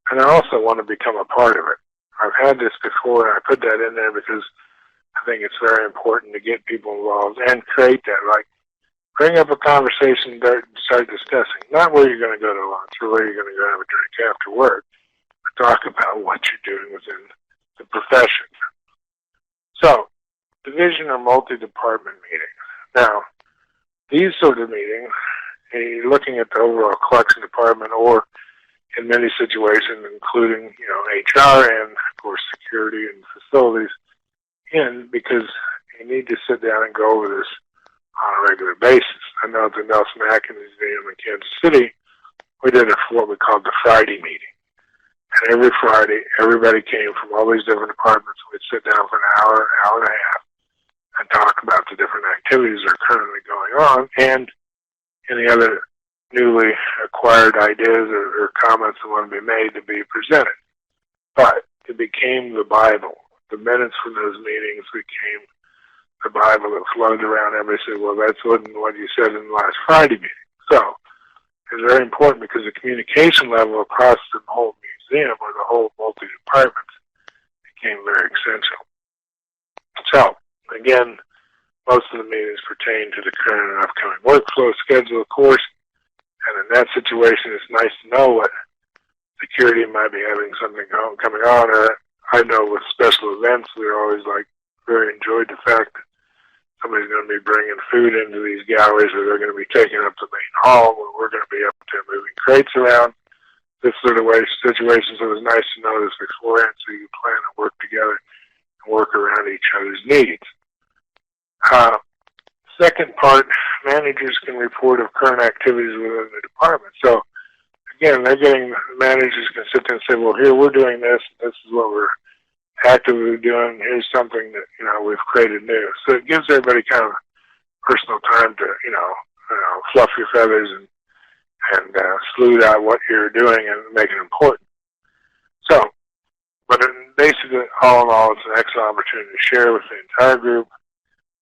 and also want to become a part of it. I've had this before, and I put that in there because I think it's very important to get people involved and create that. Like, bring up a conversation, start discussing, not where you're going to go to lunch or where you're going to go have a drink after work, but talk about what you're doing within the profession. So, division or multi-department meetings. Now, these sort of meetings, you're looking at the overall collection department or in many situations, including, HR and, of course, security and facilities, because you need to sit down and go over this on a regular basis. I know at the Nelson Atkins Museum in Kansas City, we did what we called the Friday meeting. And every Friday, everybody came from all these different departments. We'd sit down for an hour and a half, and talk about the different activities that are currently going on and any other newly acquired ideas or comments that want to be made to be presented. But it became the Bible. The minutes from those meetings became the Bible that flowed around. Everybody said, well, that's what you said in the last Friday meeting. So it's very important because the communication level across the whole museum or the whole multi-departments became very essential. So, again, most of the meetings pertain to the current and upcoming workflow schedule, of course, and in that situation, it's nice to know what security might be having something coming on. Or I know with special events, we always very enjoyed the fact that somebody's going to be bringing food into these galleries, or they're going to be taking up the main hall, where we're going to be up there moving crates around. This sort of situations, it was nice to know this beforehand, so you can plan and work together and work around each other's needs. Second part, managers can report of current activities within the department. So, again, managers can sit there and say, well, here we're doing this, this is what we're actively doing, here's something that, we've created new. So it gives everybody kind of personal time to, fluff your feathers and smooth out what you're doing and make it important. So, but basically, all in all, it's an excellent opportunity to share with the entire group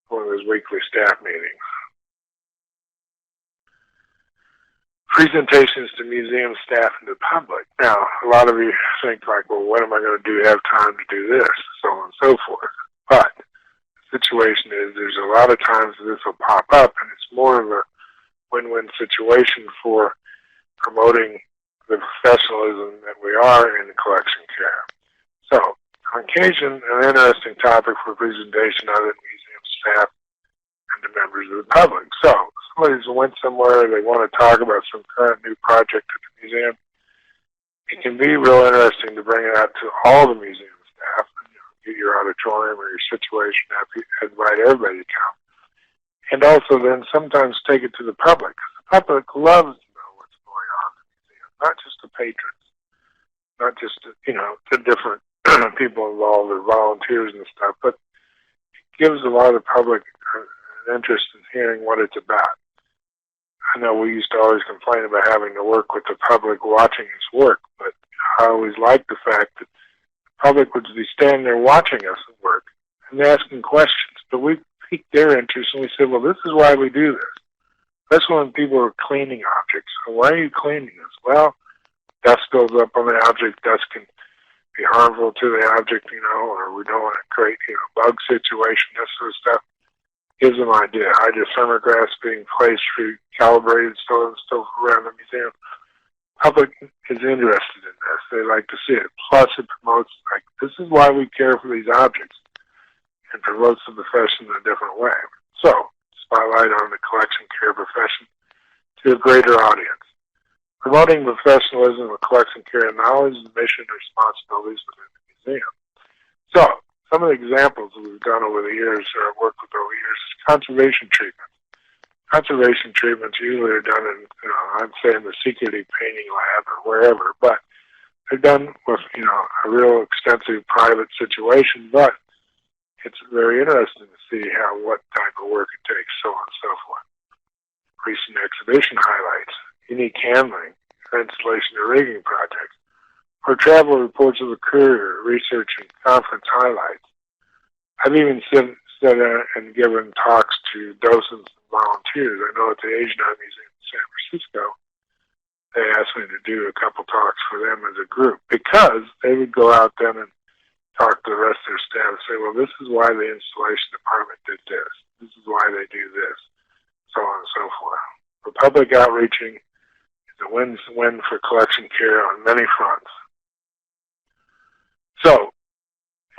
one of those weekly staff meetings. Presentations to museum staff and the public. Now, a lot of you think well, what am I going to do? Have time to do this, so on and so forth. But the situation is there's a lot of times this will pop up, and it's more of a win-win situation for promoting the professionalism that we are in collection care. So, on occasion, an interesting topic for presentation other than museum staff and the members of the public. So, somebody's went somewhere, they want to talk about some current new project at the museum. It can be real interesting to bring it out to all the museum staff, get your auditorium or your situation, invite everybody to come. And also then sometimes take it to the public. The public loves to know what's going on in the museum, not just the patrons, not just, the different people involved or volunteers and stuff, but it gives a lot of the public an interest in hearing what it's about. I know we used to always complain about having to work with the public watching us work, but I always liked the fact that the public would be standing there watching us work and asking questions. But we piqued their interest and we said, well, this is why we do this. That's when people are cleaning objects. So why are you cleaning this? Well, dust goes up on the object. Dust can be harmful to the object, or we don't want to create, bug situation, this sort of stuff. Gives them an idea. Hydrothermographs being placed through calibrated stuff around the museum. Public is interested in this. They like to see it. Plus, it promotes, this is why we care for these objects, and promotes the profession in a different way. So, spotlight on the collection care profession to a greater audience. Promoting professionalism with collection care knowledge, mission, and responsibilities within the museum. So, some of the examples that we've done over the years, or worked with over the years, is conservation treatments. Conservation treatments usually are done in, I'd say in the secretive painting lab or wherever, but they're done with, a real extensive private situation, but it's very interesting to see what type of work it takes, so on and so forth. Recent exhibition highlights, unique handling, installation of rigging projects, or travel reports of a career, research and conference highlights. I've even said and given talks to docents and volunteers. I know at the Asian Art Museum in San Francisco, they asked me to do a couple talks for them as a group, because they would go out then and talk to the rest of their staff and say, well, this is why the installation department did this. This is why they do this, so on and so forth. For public outreaching is a win-win for collection care on many fronts. So,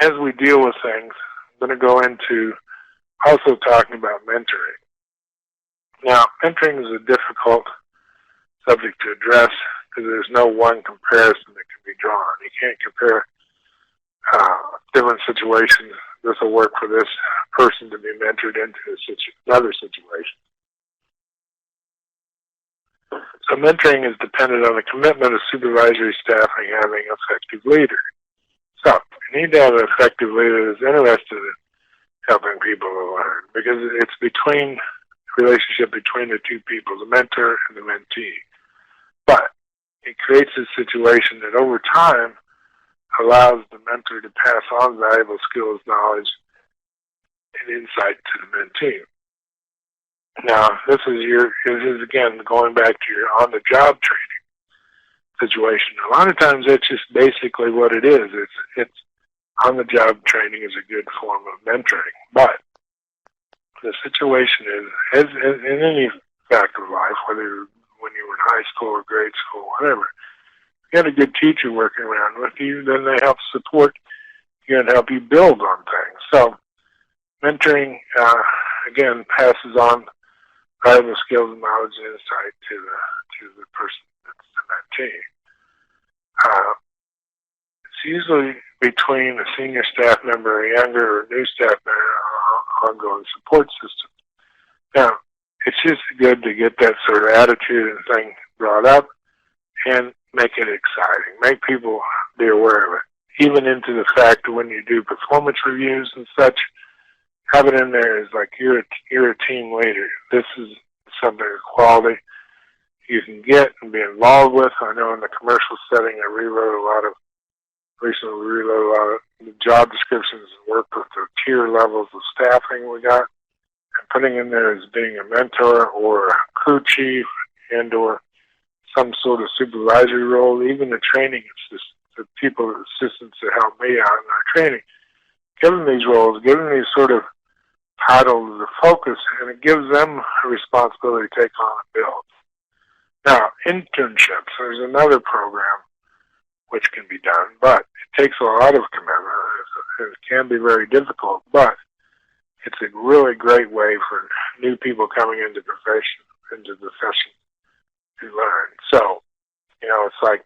as we deal with things, I'm going to go into also talking about mentoring. Now, mentoring is a difficult subject to address because there's no one comparison that can be drawn. You can't compare different situations. This will work for this person to be mentored into another situation. So mentoring is dependent on the commitment of supervisory staff and having an effective leader. So you need to have an effective leader that's interested in helping people to learn, because it's relationship between the two people, the mentor and the mentee. But it creates a situation that over time allows the mentor to pass on valuable skills, knowledge, and insight to the mentee. Now, this is again going back to your on-the-job training situation. A lot of times that's just basically what it is. It's on-the-job training is a good form of mentoring. But the situation is, as in any fact of life, whether when you were in high school or grade school, whatever, you got a good teacher working around with you, then they help support you and help you build on things. So mentoring, again, passes on valuable skills and knowledge and insight to the person that's the mentee. It's usually between a senior staff member, a younger or new staff member, ongoing support system. Now, it's just good to get that sort of attitude and thing brought up and make it exciting. Make people be aware of it. Even into the fact that when you do performance reviews and such, have it in there as like you're a team leader. This is something of quality you can get and be involved with. I know in the commercial setting, I recently rewrote a lot of the job descriptions and worked with the tier levels of staffing we got, and putting in there as being a mentor or a crew chief and or some sort of supervisory role, even the training assistant, the people, assistants that help me out in our training. Give them these roles, give them these sort of titles of focus, and it gives them a responsibility to take on and build. Now, internships, there's another program which can be done, but it takes a lot of commitment. It can be very difficult, but it's a really great way for new people coming into the profession to learn. So, it's like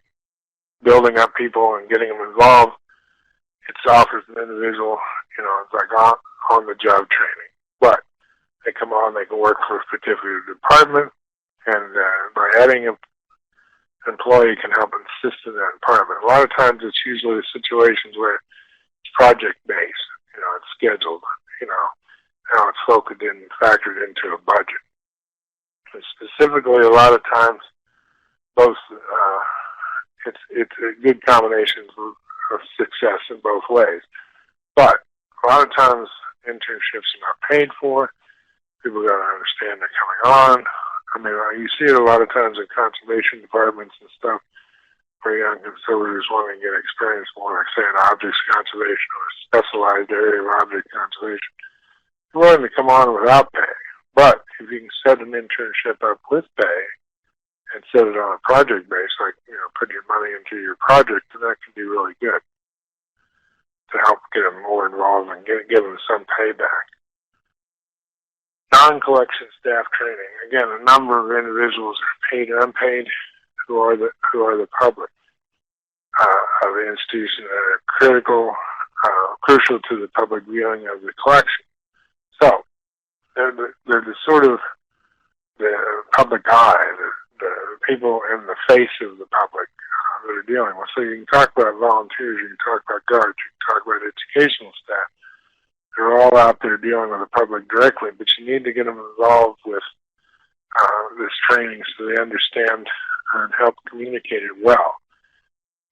building up people and getting them involved. It offers an individual, it's like on-the-job training. But they come on, they can work for a particular department, and by adding an employee can help assist in that department. A lot of times it's usually situations where it's project-based, it's scheduled, how it's focused in and factored into a budget. And specifically, a lot of times, both it's a good combination of success in both ways. But a lot of times, internships are not paid for. People got to understand they're coming on. I mean, you see it a lot of times in conservation departments and stuff, where young conservators want to get experience more, like say in objects conservation or a specialized area of object conservation. They're willing to come on without pay. But if you can set an internship up with pay and set it on a project base, like, put your money into your project, then that can be really good to help get them more involved and give them some payback. Non-collection staff training. Again, a number of individuals are paid and unpaid who are the public of the institution that are crucial to the public viewing of the collection. So they're the sort of the public eye, the people in the face of the public that are dealing with. So you can talk about volunteers, you can talk about guards, you can talk about educational staff. They're out there dealing with the public directly, but you need to get them involved with this training so they understand and help communicate it well.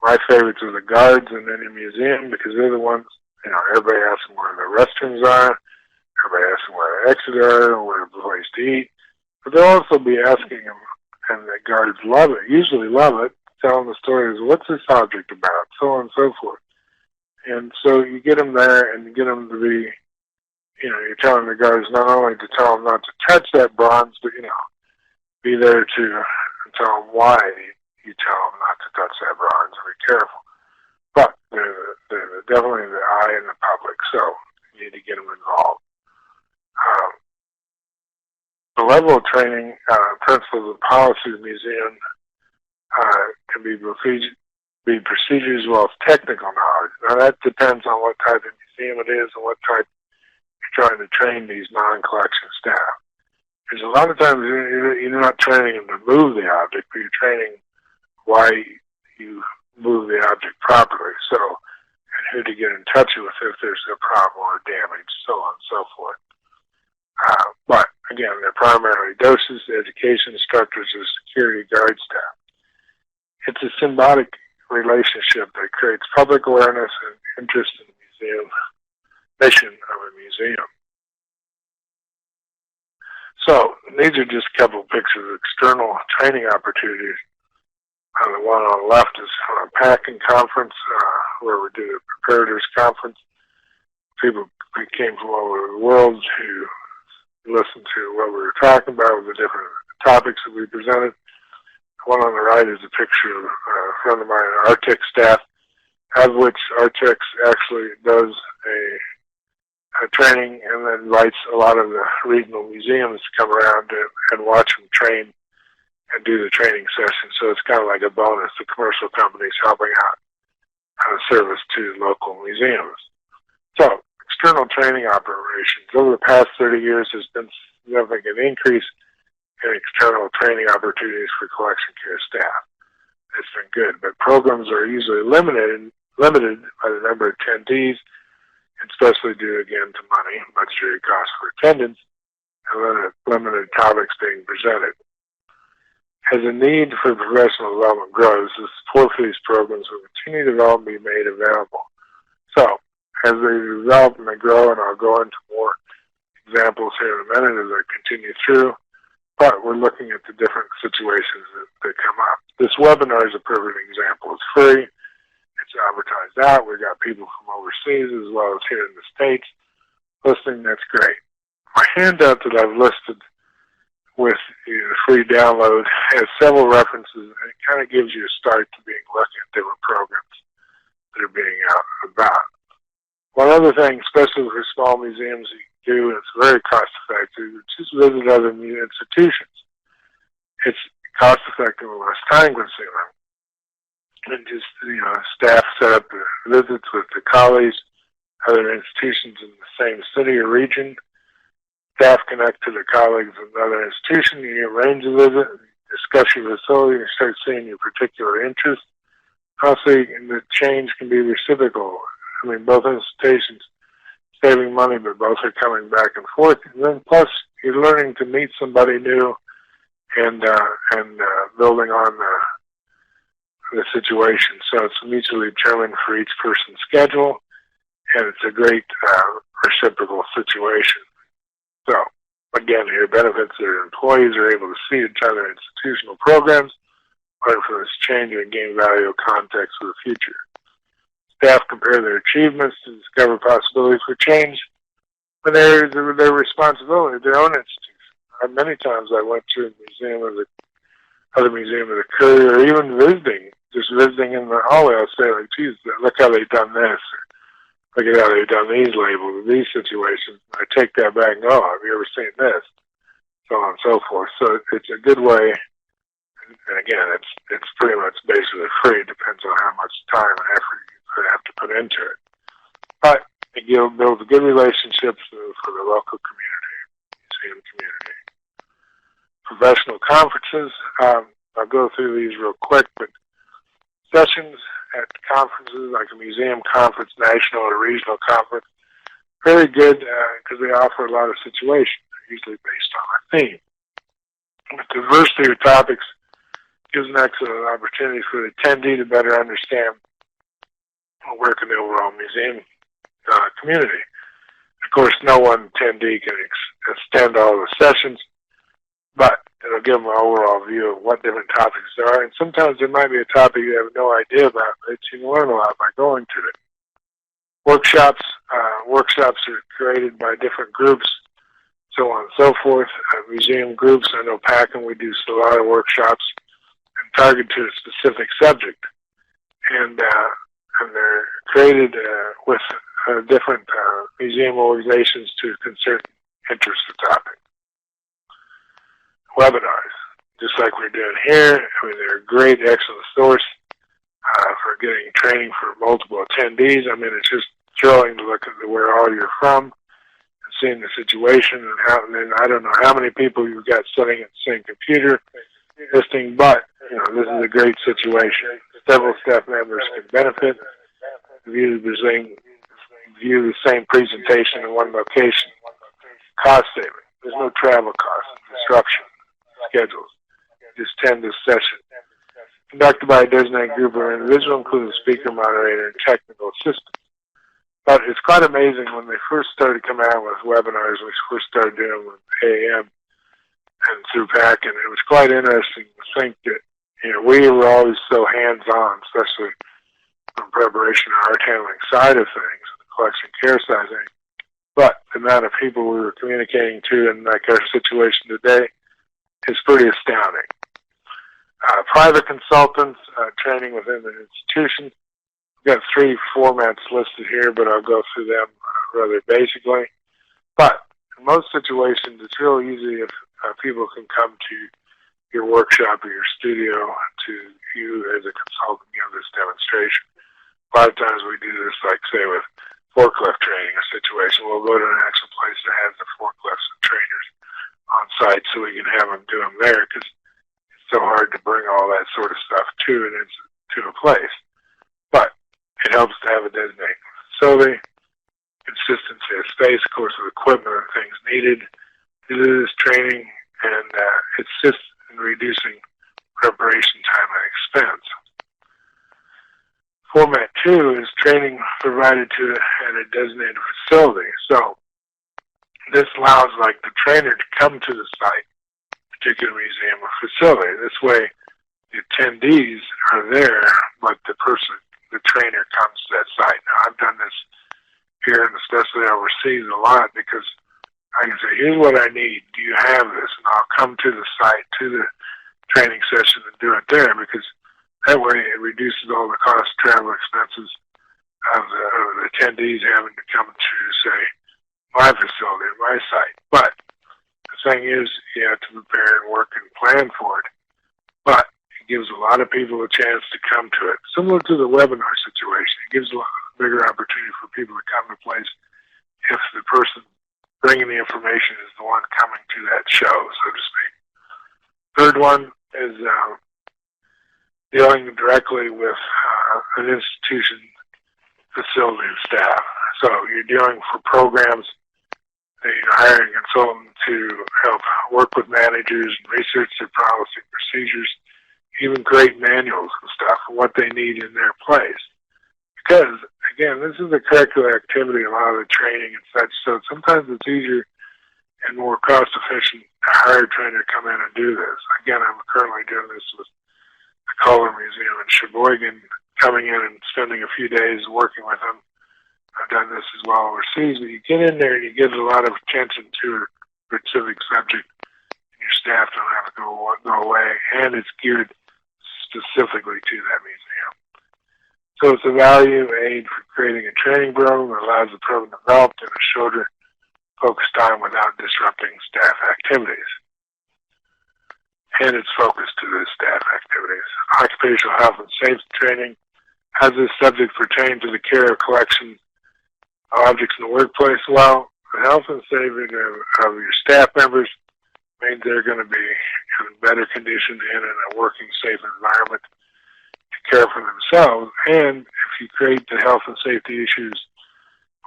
My favorites are the guards in any museum because they're the ones, everybody asks them where the restrooms are, everybody asks them where the exits are, or where the place to eat. But they'll also be asking them, and the guards love it, usually love it, telling the stories, what's this object about, so on and so forth. And so you get them there and you get them to be, you're telling the guards not only to tell them not to touch that bronze, but, be there to tell them why you tell them not to touch that bronze and be careful. But they're definitely the eye in the public, so you need to get them involved. The level of training, principles and policies of the museum can be procedures as well as technical knowledge. Now that depends on what type of museum it is and what type you're trying to train these non-collection staff. Because a lot of times you're not training them to move the object, but you're training why you move the object properly. So, and who to get in touch with if there's a problem or damage, so on and so forth. But again, they're primarily docents, education instructors, or security guard staff. It's a symbiotic relationship that creates public awareness and interest in the museum mission of a museum. So these are just a couple of pictures of external training opportunities. The one on the left is from a packing conference where we did a preparators conference. People came from all over the world to listen to what we were talking about with the different topics that we presented. The one on the right is a picture of a friend of mine, an Arctic staff, of which Arctic actually does a training and then invites a lot of the regional museums to come around and watch them train and do the training session. So it's kind of like a bonus. The commercial companies helping out service to local museums. So external training operations. Over the past 30 years, there's been a significant increase in external training opportunities for collection care staff. It's been good, but programs are usually limited by the number of attendees, especially due again to money, budgetary costs for attendance, and limited topics being presented. As the need for professional development grows, the support for these programs will continue to develop and be made available. So, as they develop and they grow, and I'll go into more examples here in a minute as I continue through, but we're looking at the different situations that come up. This webinar is a perfect example. It's free. It's advertised out. We've got people from overseas as well as here in the States listening. That's great. My handout that I've listed with the free download has several references, and it kind of gives you a start to being looking at different programs that are being out and about. One other thing, especially for small museums, you can do, and it's very cost effective, is just visit other institutions. It's cost effective and less time consuming. And just, staff set up visits with the colleagues, other institutions in the same city or region. Staff connect to the colleagues in another institution. You arrange a visit, discuss your facility, and start seeing your particular interest. Also, the change can be reciprocal. I mean, both institutions saving money, but both are coming back and forth. And then plus, you're learning to meet somebody new and building on the situation. So it's mutually determined for each person's schedule, and it's a great reciprocal situation. So, again, here benefits their employees are able to see each other in institutional programs, learn from this change and gain valuable context for the future. Staff compare their achievements to discover possibilities for change when their responsibility, their own institution. Many times I went to a museum of other museum of the courier, or even just visiting in the hallway. I'll say, like, geez, look how they've done this. Look at how they've done these labels, these situations. I take that back and go, oh, have you ever seen this? So on and so forth. So it's a good way. And again, it's pretty much basically free. It depends on how much time and effort you have to put into it. But it builds good relationships for the local community, museum community. Professional conferences. I'll go through these real quick, but sessions at conferences like a museum conference, national or regional conference, very good because they offer a lot of situations, usually based on a theme. The diversity of topics gives an excellent opportunity for the attendee to better understand and work in the overall museum community. Of course, no one attendee can extend all the sessions, but it'll give them an overall view of what different topics there are. And sometimes there might be a topic you have no idea about, but you can learn a lot by going to it. Workshops are created by different groups, so on and so forth. Museum groups, I know Packham, we do a lot of workshops and target to a specific subject. And they're created with different museum organizations to concern interest the topic. Webinars, just like we're doing here, I mean, they're a great, excellent source for getting training for multiple attendees. I mean, it's just thrilling to look at where all you're from and seeing the situation and how. And then I don't know how many people you've got sitting at the same computer listening, but you know, this is a great situation. Several staff members can benefit, view the same presentation in one location. Cost saving. There's no travel costs, disruption, schedules. Just attend this session. Conducted by a designated group or individual, including the speaker, moderator, and technical assistant. But it's quite amazing when they first started coming out with webinars, we first started doing them with AAM and through PAC, and it was quite interesting to think that, you know, we were always so hands-on, especially from preparation and art handling side of things, the collection care side of things. But the amount of people we were communicating to in like our situation today is pretty astounding. Private consultants, training within the institution. We've got 3 formats listed here, but I'll go through them rather basically. But in most situations, it's real easy if people can come to your workshop or your studio to you as a consultant give this demonstration. A lot of times we do this, like say with forklift training, a situation. We'll go to an actual place that has the forklifts and trainers on site so we can have them do them there because it's so hard to bring all that sort of stuff to a place. But it helps to have a designated facility, consistency of space, of course, with equipment and things needed to do this training, and it assists in reducing preparation time and expense. Format 2 is training provided at a designated facility. So this allows like the trainer to come to the site, particular museum or facility. This way the attendees are there, but the trainer comes to that site. Now I've done this here and especially overseas a lot because I can say, here's what I need. Do you have this? And I'll come to the site, to the training session and do it there because that way it reduces all the cost travel expenses of the attendees having to come to, say, my facility, my site. But the thing is, you have to prepare and work and plan for it. But it gives a lot of people a chance to come to it. Similar to the webinar situation, it gives a lot bigger opportunity for people to come to a place if the person bringing the information is the one coming to that show, so to speak. Third one is dealing directly with an institution, facility, and staff. So you're dealing for programs, you're hiring a consultant to help work with managers and research their policy procedures, even create manuals and stuff for what they need in their place. Because, again, this is a curricular activity, a lot of the training and such, so sometimes it's easier and more cost efficient to hire a trainer to come in and do this. Again, I'm currently doing this with the Color Museum in Sheboygan, coming in and spending a few days working with them. I've done this as well overseas, but you get in there and you give a lot of attention to a specific subject, and your staff don't have to go away, and it's geared specifically to that museum. So it's a value aid for creating a training program that allows the program to develop in a shorter, focused time without disrupting staff activities. And it's focused to the staff activities. Occupational health and safety training has this subject pertain to the care of collection objects in the workplace. Well, the health and safety of your staff members means they're going to be in better condition and in a working, safe environment to care for themselves. And if you create the health and safety issues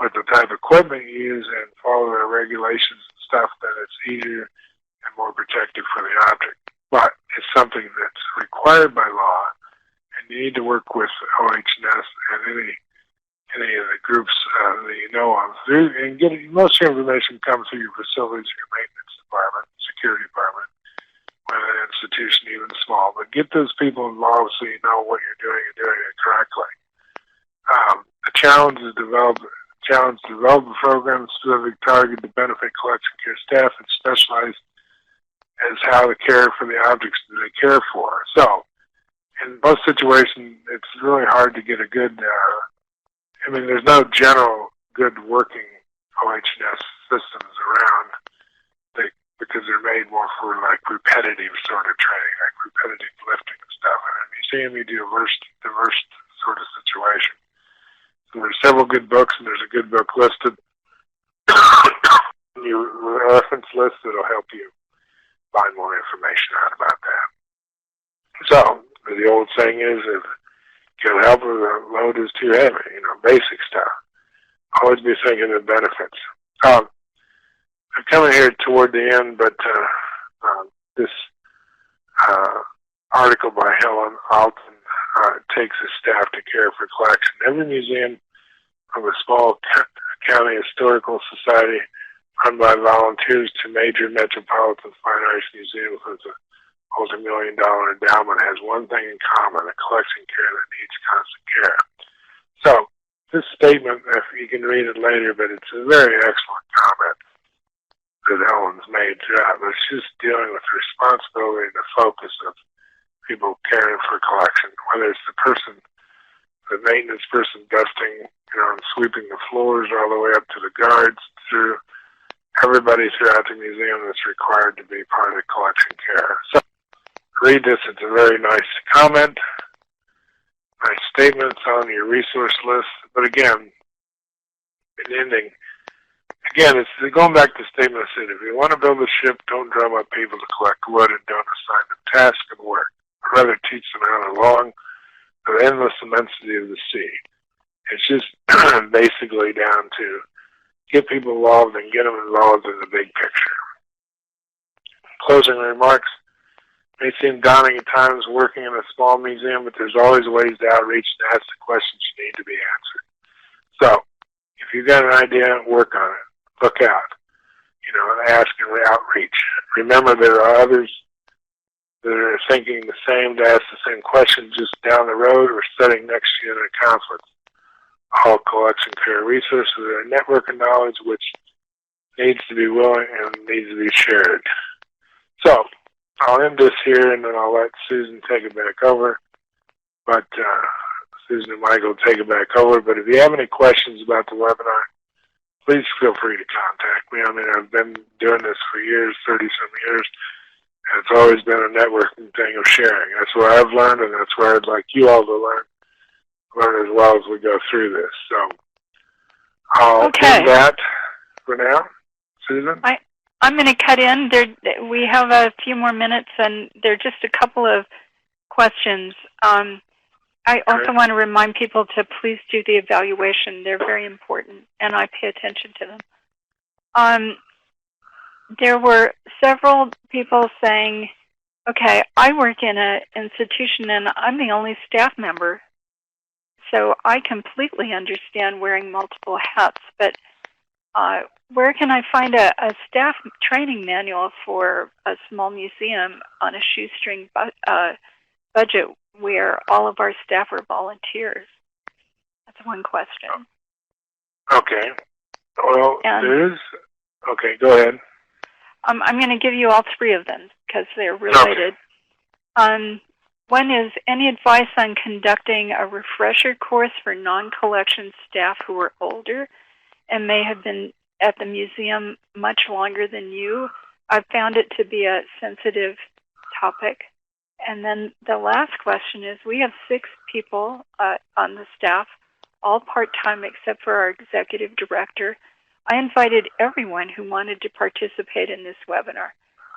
with the type of equipment you use and follow the regulations and stuff, then it's easier and more protective for the object. But it's something that's required by law, and you need to work with OH&S and any of the groups that you know of. And most of your information comes through your facilities, your maintenance department, security department, whether an institution even small. But get those people involved so you know what you're doing and doing it correctly. The challenge is develop a program specific targeted to benefit collection care staff and specialized as how to care for the objects that they care for. So, in most situations, it's really hard to get a good, there's no general good working OH&S systems around because they're made more for like repetitive sort of training, like repetitive lifting and stuff. And in a museum, you do diverse sort of situation. So there's several good books, and there's a good book listed. Your reference list that'll help you find more information out about that. So the old saying is, if you can't help it, the load is too heavy. Basic stuff. Always be thinking of benefits. I'm coming here toward the end, but this article by Helen Alton takes a staff to care for collection. Every museum, from a small county historical society run by volunteers to major metropolitan fine arts museums with a multi-million-dollar endowment, has one thing in common: a collection care that needs constant care. So this statement, if you can read it later, but it's a very excellent comment that Helen's made throughout. But it's just dealing with the responsibility and the focus of people caring for collection, whether it's the maintenance person dusting, and sweeping the floors all the way up to the guards, through everybody throughout the museum that's required to be part of the collection care. So read this. It's a very nice comment, nice statements on your resource list. But again, in ending, it's going back to the statement I said, if you want to build a ship, don't drum up people to collect wood and don't assign them tasks and work. Rather teach them how to long the endless immensity of the sea. It's just basically down to get people involved and get them involved in the big picture. Closing remarks. May seem daunting at times working in a small museum, but there's always ways to outreach and ask the questions you need to be answered. So, if you've got an idea, work on it. Look out. Ask and outreach. Remember, there are others that are thinking the same, to ask the same question just down the road or sitting next to you in a conference. All collection care resources are a network of knowledge which needs to be willing and needs to be shared. So, I'll end this here, and then I'll let Susan take it back over. But Susan and Michael will take it back over. But if you have any questions about the webinar, please feel free to contact me. I've been doing this for years, 30-some years, and it's always been a networking thing of sharing. That's where I've learned, and that's where I'd like you all to learn as well as we go through this. So I'll end that for now. Susan? I'm going to cut in. We have a few more minutes, and there are just a couple of questions. I also want to remind people to please do the evaluation. They're very important, and I pay attention to them. There were several people saying, okay, I work in an institution, and I'm the only staff member, so I completely understand wearing multiple hats, but where can I find a staff training manual for a small museum on a shoestring budget where all of our staff are volunteers? That's one question. Okay. Well, there is. Okay, go ahead. I'm going to give you all three of them because they're related. Okay. One is, any advice on conducting a refresher course for non-collection staff who are older and may have been at the museum much longer than you? I've found it to be a sensitive topic. And then the last question is, we have 6 people on the staff, all part-time except for our executive director. I invited everyone who wanted to participate in this webinar.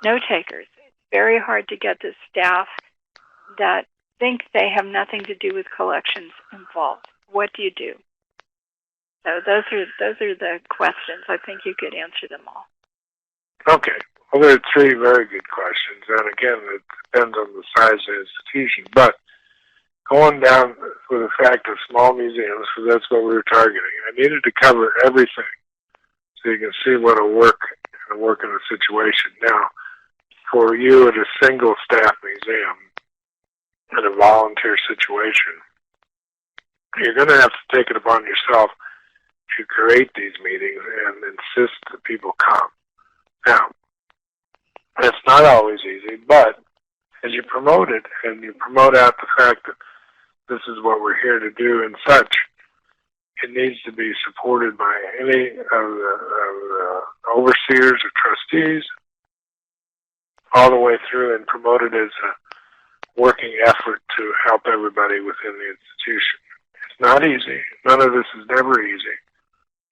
No takers. It's very hard to get the staff that think they have nothing to do with collections involved. What do you do? So those are the questions. I think you could answer them all. Okay. Well, there are three very good questions, and again, it depends on the size of the institution. But going down with the fact of small museums, because that's what we were targeting, I needed to cover everything so you can see what will work in a situation. Now, for you at a single staff museum in a volunteer situation, you're going to have to take it upon yourself to create these meetings and insist that people come. Now, that's not always easy, but as you promote it and you promote out the fact that this is what we're here to do and such, it needs to be supported by any of the overseers or trustees all the way through and promoted as a working effort to help everybody within the institution. It's not easy. None of this is never easy,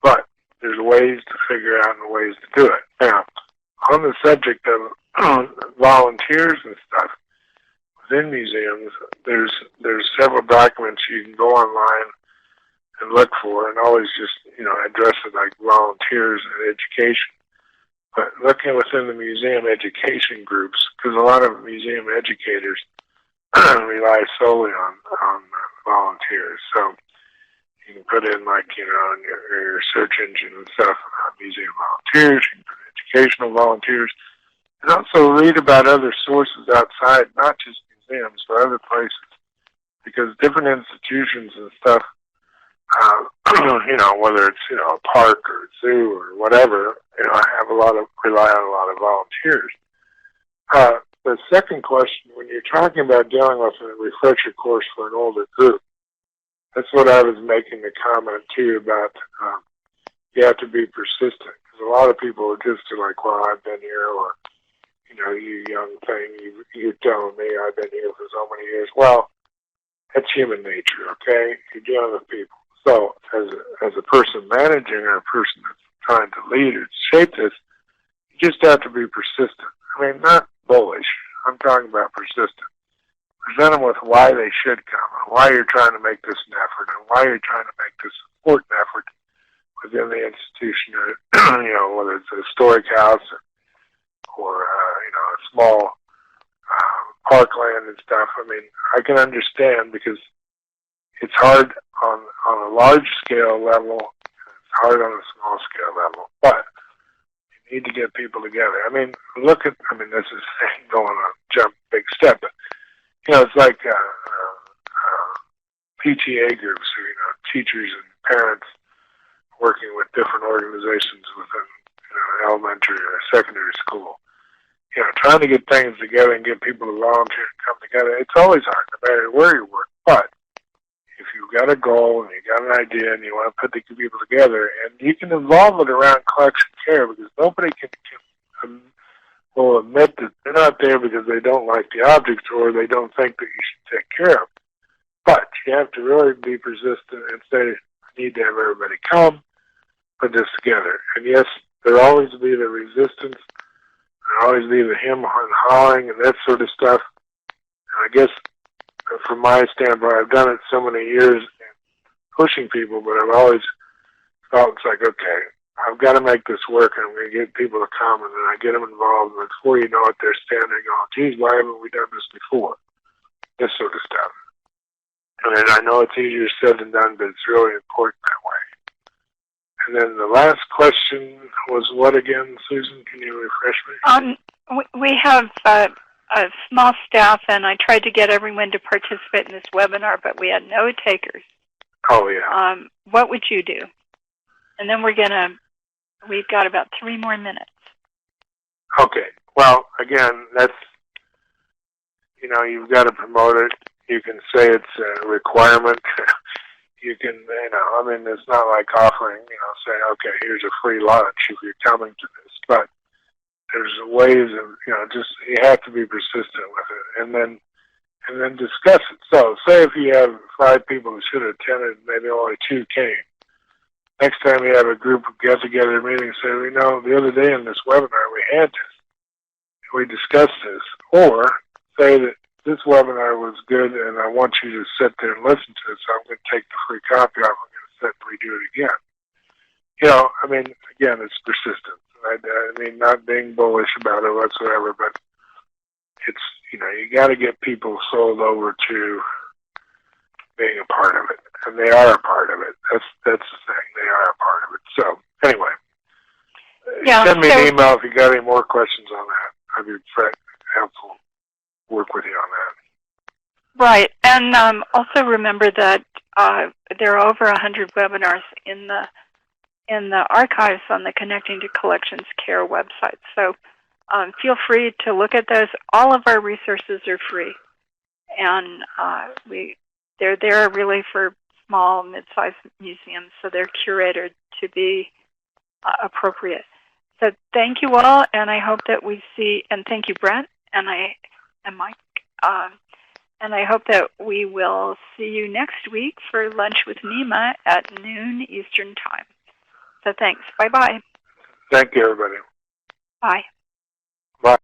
but there's ways to figure out and ways to do it. Now, on the subject of volunteers and stuff, within museums, there's several documents you can go online and look for, and always just, address it like volunteers and education. But looking within the museum education groups, because a lot of museum educators rely solely on volunteers. So you can put in, like, in your search engine and stuff, museum volunteers, you can put educational volunteers, and also read about other sources outside, not just museums, but other places, because different institutions and stuff, whether it's, a park or a zoo or whatever, rely on a lot of volunteers. The second question, when you're talking about dealing with a refresher course for an older group, that's what I was making the comment too about. You have to be persistent, because a lot of people are just like, well, I've been here, or, you young thing, you're telling me I've been here for so many years. Well, that's human nature, okay? You're dealing with people. So as a person managing or a person that's trying to lead or shape this, you just have to be persistent. I mean, not bullish. I'm talking about persistent. Present them with why they should come, and why you're trying to make this an effort, and why you're trying to make this important effort within the institution, or, whether it's a historic house or a small parkland and stuff. I mean, I can understand, because it's hard on a large scale level, it's hard on a small scale level, but you need to get people together. I mean, this is going on jump big step, but it's like PTA groups, or teachers and parents working with different organizations within elementary or secondary school. Trying to get things together and get people to volunteer and come together, it's always hard, no matter where you work. But if you've got a goal and you've got an idea and you want to put the people together, and you can involve it around collection care, because nobody will admit that they're not there because they don't like the objects or they don't think that you should take care of them. But you have to really be persistent and say, I need to have everybody come, put this together. And yes, there'll always be the resistance, there'll always be the him and hawing and that sort of stuff. And I guess from my standpoint, I've done it so many years pushing people, but I've always felt it's like, okay, I've got to make this work, and I'm going to get people to come, and then I get them involved, and before you know it, they're standing going, geez, why haven't we done this before? This sort of stuff. And I know it's easier said than done, but it's really important that way. And then the last question was what again, Susan? Can you refresh me? We have a small staff, and I tried to get everyone to participate in this webinar, but we had no takers. Oh, yeah. What would you do? And then we've got about 3 more minutes. Okay. Well, again, that's, you've got to promote it. You can say it's a requirement. You can, it's not like offering, saying, okay, here's a free lunch if you're coming to this. But there's ways of, you have to be persistent with it, and then discuss it. So, say if you have 5 people who should have attended, maybe only 2 came. Next time you have a group get-together meeting, say, the other day in this webinar we had this. We discussed this. Or say that this webinar was good and I want you to sit there and listen to it, so I'm going to take the free copy off. I'm going to sit and redo it again. you know, I mean, again, it's persistence. I mean, not being bullish about it whatsoever, but it's, you know, you got to get people sold over to being a part of it, and they are a part of it. That's the thing. They are a part of it. So anyway, Yeah, send me so, an email if you got any more questions on that. I'd be helpful to work with you on that. right. And also remember that there are over 100 webinars in the archives on the Connecting to Collections Care website. So feel free to look at those. All of our resources are free, and they're there really for small, mid-sized museums, so they're curated to be appropriate. So thank you all, and I hope that we see, and thank you, Brent, and Mike, and I hope that we will see you next week for Lunch with Nima at noon Eastern Time. So thanks. Bye-bye. Thank you, everybody. Bye. Bye.